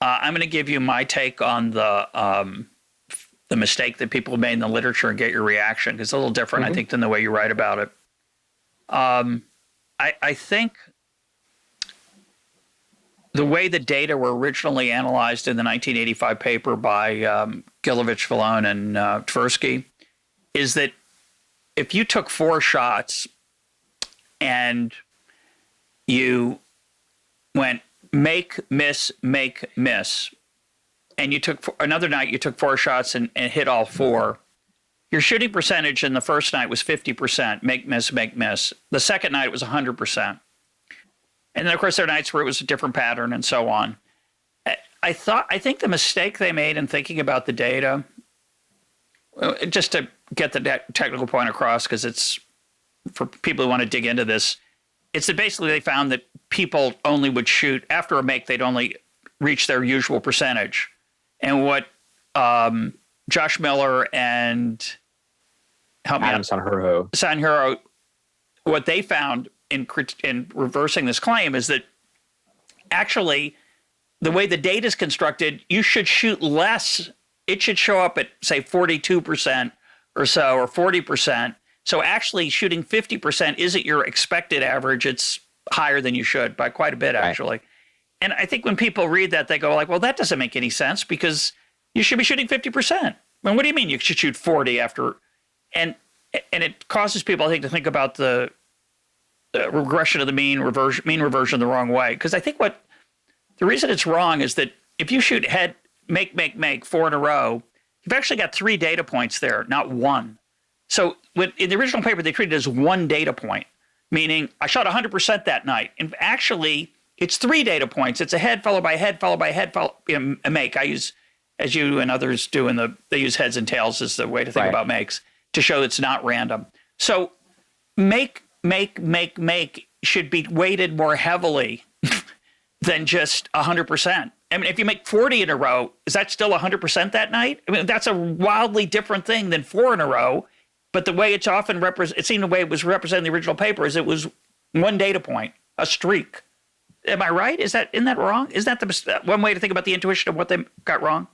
I'm going to give you my take on the mistake that people made in the literature and get your reaction. It's a little different, I think, than the way you write about it. I think the way the data were originally analyzed in the 1985 paper by Gilovich, Vallone, and Tversky is that if you took 4 shots and you went make, miss, and you took another night, you took 4 shots and hit all 4, your shooting percentage in the first night was 50%, make, miss. The second night it was 100%. And then, of course, there are nights where it was a different pattern and so on. I think the mistake they made in thinking about the data, just to get the technical point across, because it's for people who want to dig into this, it's that basically they found that people only would shoot after a make, they'd only reach their usual percentage. And what Josh Miller and Adam Sanjuro, what they found in reversing this claim is that actually the way the data is constructed, you should shoot less. It should show up at, say, 42% or so, or 40%. So actually shooting 50% isn't your expected average. It's higher than you should by quite a bit, actually. Right. And I think when people read that, they go like, well, that doesn't make any sense because you should be shooting 50%. I mean, what do you mean you should shoot 40 after? And it causes people, I think, to think about the regression of the mean reversion the wrong way. Because I think the reason it's wrong is that if you shoot head, make 4 in a row, you've actually got 3 data points there, not 1. So in the original paper, they treated it as 1 data point, meaning I shot 100% that night. And actually, it's 3 data points. It's a head followed by a head followed by a head a make. I use, as you and others do, they use heads and tails as the way to think about makes to show it's not random. So make should be weighted more heavily than just 100%. I mean, if you make 40 in a row, is that still 100% that night? I mean, that's a wildly different thing than 4 in a row. But the way it's often it seemed the way it was represented in the original paper is it was 1 data point, a streak. Am I right? Isn't that wrong? Is that one way to think about the intuition of what they got wrong?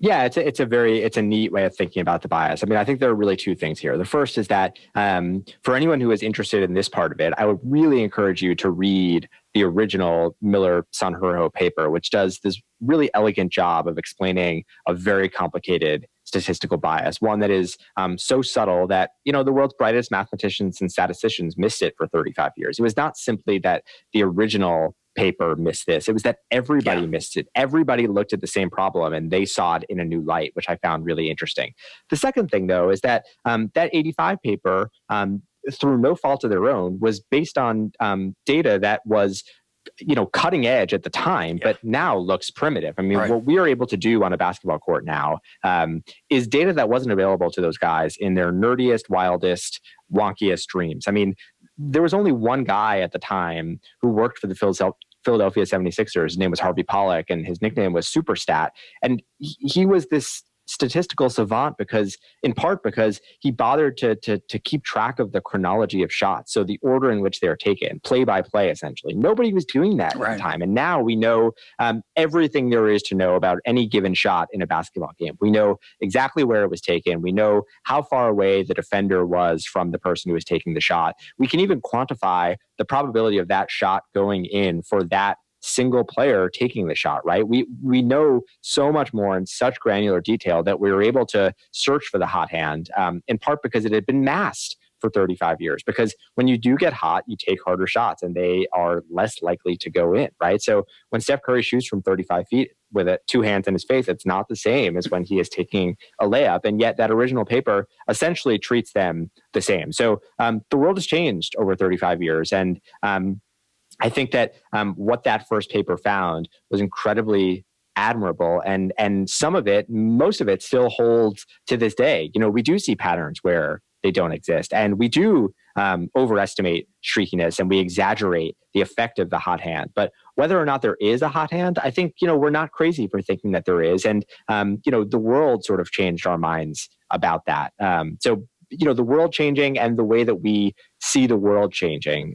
Yeah, it's a neat way of thinking about the bias. I mean, I think there are really 2 things here. The first is that for anyone who is interested in this part of it, I would really encourage you to read the original Miller-Sanjurjo paper, which does this really elegant job of explaining a very complicated statistical bias, one that is so subtle that, the world's brightest mathematicians and statisticians missed it for 35 years. It was not simply that the original paper missed this. It was that everybody missed it. Everybody looked at the same problem and they saw it in a new light, which I found really interesting. The second thing, though, is that that 85 paper, through no fault of their own, was based on data that was cutting edge at the time, but now looks primitive. I mean, what we are able to do on a basketball court now is data that wasn't available to those guys in their nerdiest, wildest, wonkiest dreams. I mean, there was only one guy at the time who worked for the Philadelphia 76ers. His name was Harvey Pollack, and his nickname was Superstat. And he was this statistical savant in part because he bothered to keep track of the chronology of shots. So the order in which they are taken, play by play, essentially. Nobody was doing that at the time. And now we know everything there is to know about any given shot in a basketball game. We know exactly where it was taken. We know how far away the defender was from the person who was taking the shot. We can even quantify the probability of that shot going in for that single player taking the shot, right? We know so much more in such granular detail that we were able to search for the hot hand, in part because it had been masked for 35 years. Because when you do get hot, you take harder shots and they are less likely to go in, right? So when Steph Curry shoots from 35 feet with 2 hands in his face, it's not the same as when he is taking a layup. And yet that original paper essentially treats them the same. So the world has changed over 35 years. And I think that what that first paper found was incredibly admirable, and most of it still holds to this day. We do see patterns where they don't exist, and we do overestimate streakiness and we exaggerate the effect of the hot hand. But whether or not there is a hot hand, I think we're not crazy for thinking that there is, and the world sort of changed our minds about that. So the world changing and the way that we see the world changing.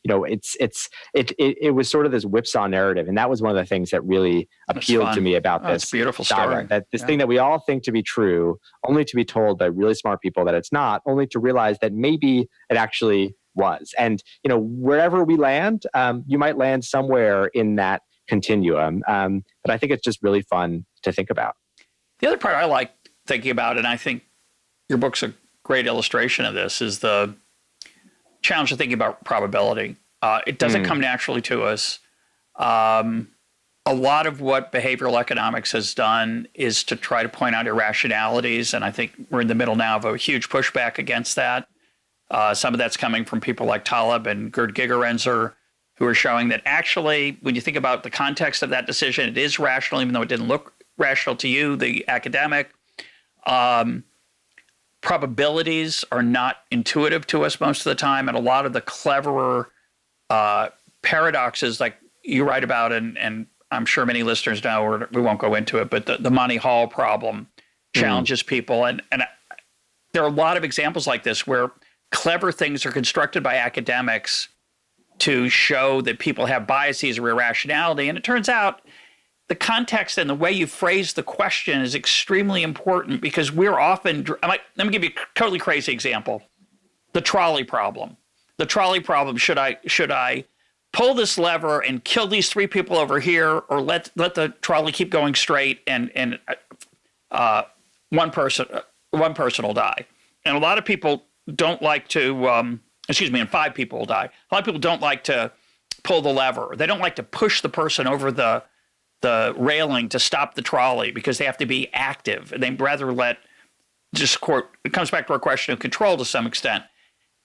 It was sort of this whipsaw narrative, and that was one of the things that really appealed to me about this. It's a beautiful story. That this thing that we all think to be true, only to be told by really smart people that it's not, only to realize that maybe it actually was. And wherever we land, you might land somewhere in that continuum. But I think it's just really fun to think about. The other part I like thinking about, and I think your book's a great illustration of this, is the challenge of thinking about probability. It doesn't come naturally to us. A lot of what behavioral economics has done is to try to point out irrationalities, and I think we're in the middle now of a huge pushback against that. Some of that's coming from people like Taleb and Gerd Gigerenzer, who are showing that actually, when you think about the context of that decision, it is rational, even though it didn't look rational to you, the academic. Probabilities are not intuitive to us most of the time, and a lot of the cleverer paradoxes, like you write about, and I'm sure many listeners know, or we won't go into it, but the Monty Hall problem challenges people, and there are a lot of examples like this where clever things are constructed by academics to show that people have biases or irrationality, and it turns out the context and the way you phrase the question is extremely important, because we're often, let me give you a totally crazy example. The trolley problem. The trolley problem, should I pull this lever and kill these 3 people over here, or let the trolley keep going straight and one person will die? And a lot of people don't like to, and 5 people will die. A lot of people don't like to pull the lever. They don't like to push the person over the railing to stop the trolley, because they have to be active. And they'd rather it comes back to our question of control to some extent.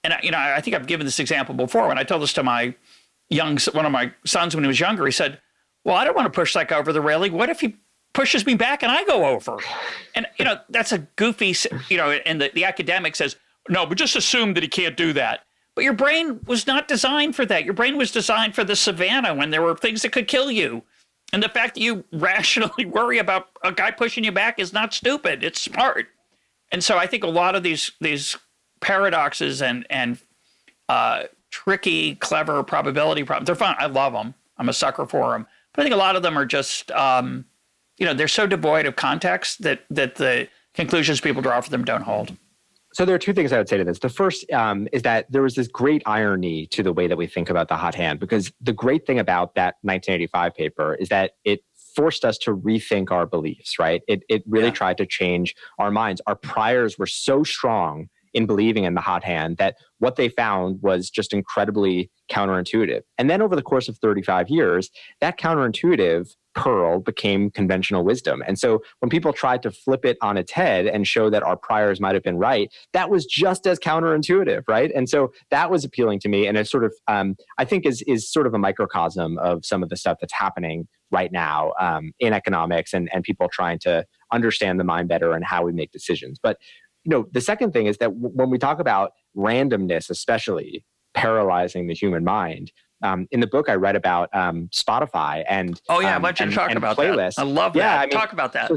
And I think I've given this example before. When I told this to one of my sons when he was younger, he said, well, I don't want to push that guy over the railing. What if he pushes me back and I go over? And, that's a goofy, and the academic says, no, but just assume that he can't do that. But your brain was not designed for that. Your brain was designed for the savannah, when there were things that could kill you. And the fact that you rationally worry about a guy pushing you back is not stupid. It's smart. And so I think a lot of these paradoxes and tricky, clever probability problems, they're fun. I love them. I'm a sucker for them. But I think a lot of them are just, they're so devoid of context that the conclusions people draw for them don't hold. So there are 2 things I would say to this. The first is that there was this great irony to the way that we think about the hot hand, because the great thing about that 1985 paper is that it forced us to rethink our beliefs, right? It really tried to change our minds. Our priors were so strong in believing in the hot hand that what they found was just incredibly counterintuitive. And then over the course of 35 years, that counterintuitive pearl became conventional wisdom. And so when people tried to flip it on its head and show that our priors might have been right, that was just as counterintuitive, right? And so that was appealing to me. And it's sort of, I think is sort of a microcosm of some of the stuff that's happening right now in economics and people trying to understand the mind better and how we make decisions. But the second thing is that when we talk about randomness, especially paralyzing the human mind, in the book I read about Spotify and why don't you talk about playlists. That? I love that. Talk about that.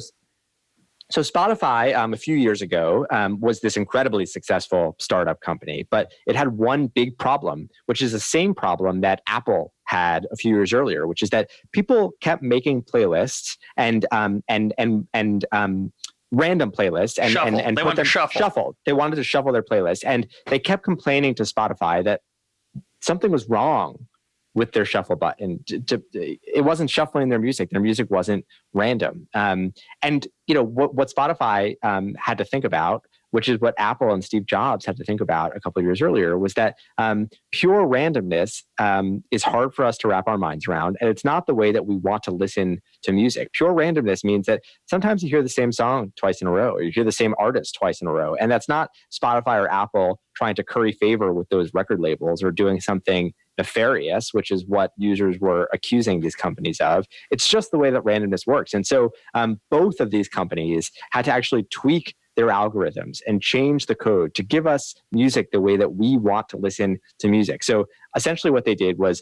So Spotify, a few years ago, was this incredibly successful startup company, but it had one big problem, which is the same problem that Apple had a few years earlier, which is that people kept making playlists and random playlists and they wanted to shuffle. They wanted to shuffle their playlist, and they kept complaining to Spotify that something was wrong with their shuffle button. It wasn't shuffling their music. Their music wasn't random. And what Spotify had to think about, which is what Apple and Steve Jobs had to think about a couple of years earlier, was that pure randomness is hard for us to wrap our minds around, and it's not the way that we want to listen to music. Pure randomness means that sometimes you hear the same song twice in a row, or you hear the same artist twice in a row, and that's not Spotify or Apple trying to curry favor with those record labels or doing something nefarious, which is what users were accusing these companies of. It's just the way that randomness works. And so both of these companies had to actually tweak their algorithms and change the code to give us music the way that we want to listen to music. So essentially what they did was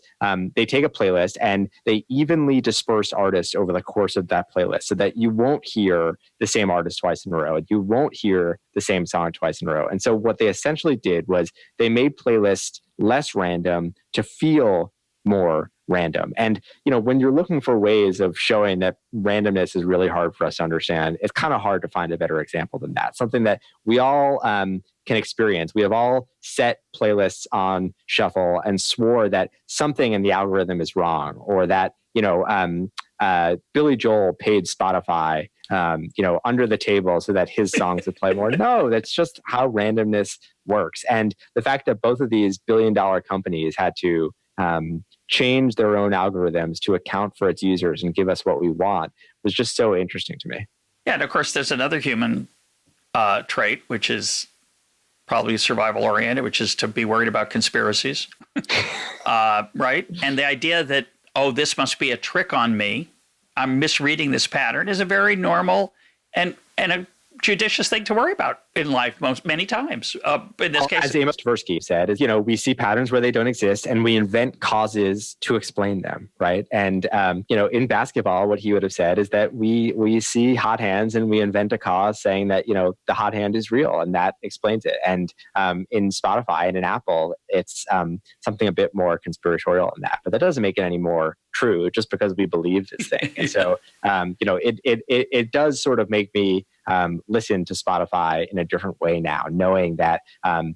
they take a playlist and they evenly disperse artists over the course of that playlist so that you won't hear the same artist twice in a row. You won't hear the same song twice in a row. And so what they essentially did was they made playlists less random to feel more random. And, when you're looking for ways of showing that randomness is really hard for us to understand, it's kind of hard to find a better example than that. Something that we all can experience. We have all set playlists on shuffle and swore that something in the algorithm is wrong, or that, Billy Joel paid Spotify, under the table so that his songs would play more. No, that's just how randomness works. And the fact that both of these billion-dollar companies had to change their own algorithms to account for its users and give us what we want was just so interesting to me. Yeah, and of course, there's another human trait, which is probably survival-oriented, which is to be worried about conspiracies, right? And the idea that, this must be a trick on me, I'm misreading this pattern, is a very normal and a judicious thing to worry about in life many times. In this case, as Amos Tversky said, is we see patterns where they don't exist, and we invent causes to explain them, right? And in basketball, what he would have said is that we see hot hands and we invent a cause saying that the hot hand is real, and that explains it. And in Spotify and in Apple, it's something a bit more conspiratorial than that, but that doesn't make it any more true just because we believe this thing. And so it does sort of make me listen to Spotify in a different way now, knowing that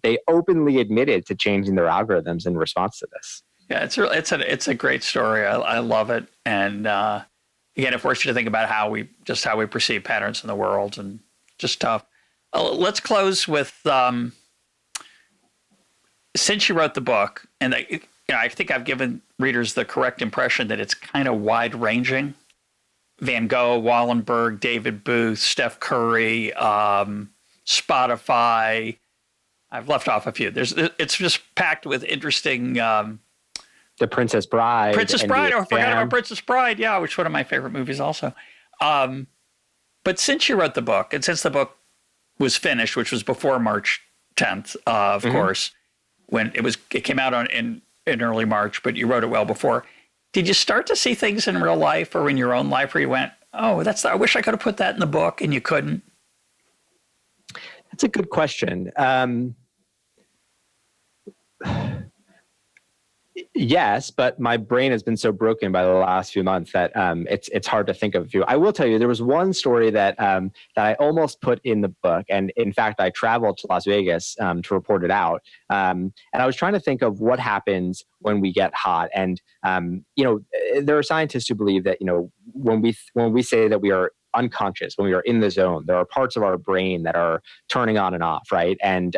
they openly admitted to changing their algorithms in response to this. Yeah, it's a great story. I love it. And again, it forces you to think about how we perceive patterns in the world, and just tough. Let's close with since you wrote the book, and I think I've given readers the correct impression that it's kind of wide-ranging. Van Gogh, Wallenberg, David Booth, Steph Curry, Spotify. I've left off a few. It's just packed with interesting. The Princess Bride. Princess Bride. I forgot about Princess Bride. Yeah, which is one of my favorite movies also. But since you wrote the book, and since the book was finished, which was before March 10th, of course, when it came out in early March, but you wrote it well before. Did you start to see things in real life or in your own life where you went, oh, I wish I could have put that in the book, and you couldn't? That's a good question. Yes, but my brain has been so broken by the last few months that it's hard to think of a few. I will tell you, there was one story that I almost put in the book, and in fact, I traveled to Las Vegas to report it out. And I was trying to think of what happens when we get hot. And there are scientists who believe that when we say that we are unconscious, when we are in the zone, there are parts of our brain that are turning on and off, right? And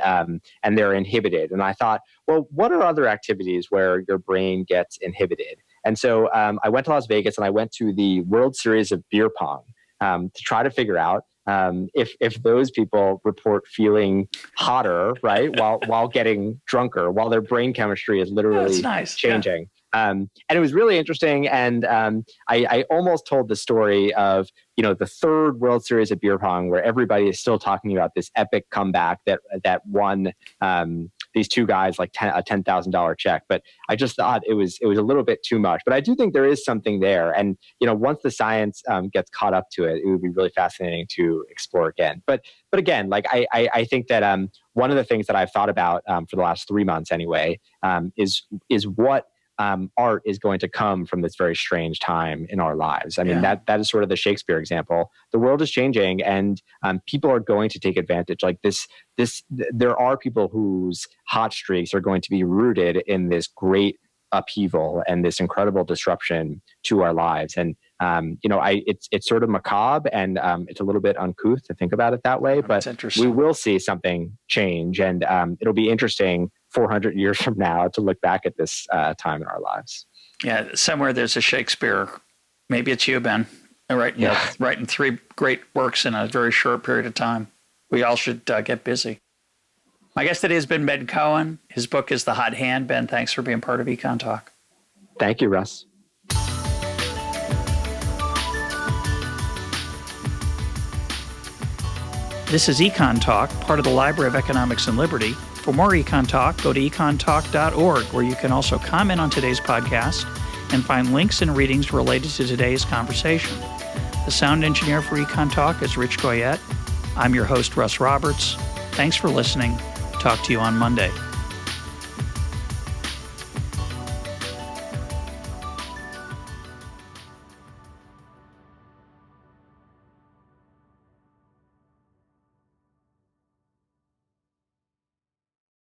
they're inhibited. And I thought, well, what are other activities where your brain gets inhibited? And so I went to Las Vegas and I went to the World Series of beer pong to try to figure out if those people report feeling hotter, right, while getting drunker, while their brain chemistry is literally changing. Yeah. And it was really interesting. And I almost told the story of, the third World Series of beer pong, where everybody is still talking about this epic comeback that won these two guys like a $10,000 check. But I just thought it was a little bit too much. But I do think there is something there. And, once the science gets caught up to it, it would be really fascinating to explore again. But again, like I think that one of the things that I've thought about for the last 3 months anyway is what art is going to come from this very strange time in our lives. I mean, that is sort of the Shakespeare example. The world is changing, and people are going to take advantage. Like this, there are people whose hot streaks are going to be rooted in this great upheaval and this incredible disruption to our lives. And it's sort of macabre, and it's a little bit uncouth to think about it that way. But we will see something change, and it'll be interesting 400 years from now to look back at this time in our lives. Yeah, somewhere there's a Shakespeare. Maybe it's you, Ben. Writing 3 great works in a very short period of time. We all should get busy. My guest today has been Ben Cohen. His book is The Hot Hand. Ben, thanks for being part of EconTalk. Thank you, Russ. This is EconTalk, part of the Library of Economics and Liberty. For more EconTalk, go to econtalk.org, where you can also comment on today's podcast and find links and readings related to today's conversation. The sound engineer for EconTalk is Rich Goyette. I'm your host, Russ Roberts. Thanks for listening. Talk to you on Monday.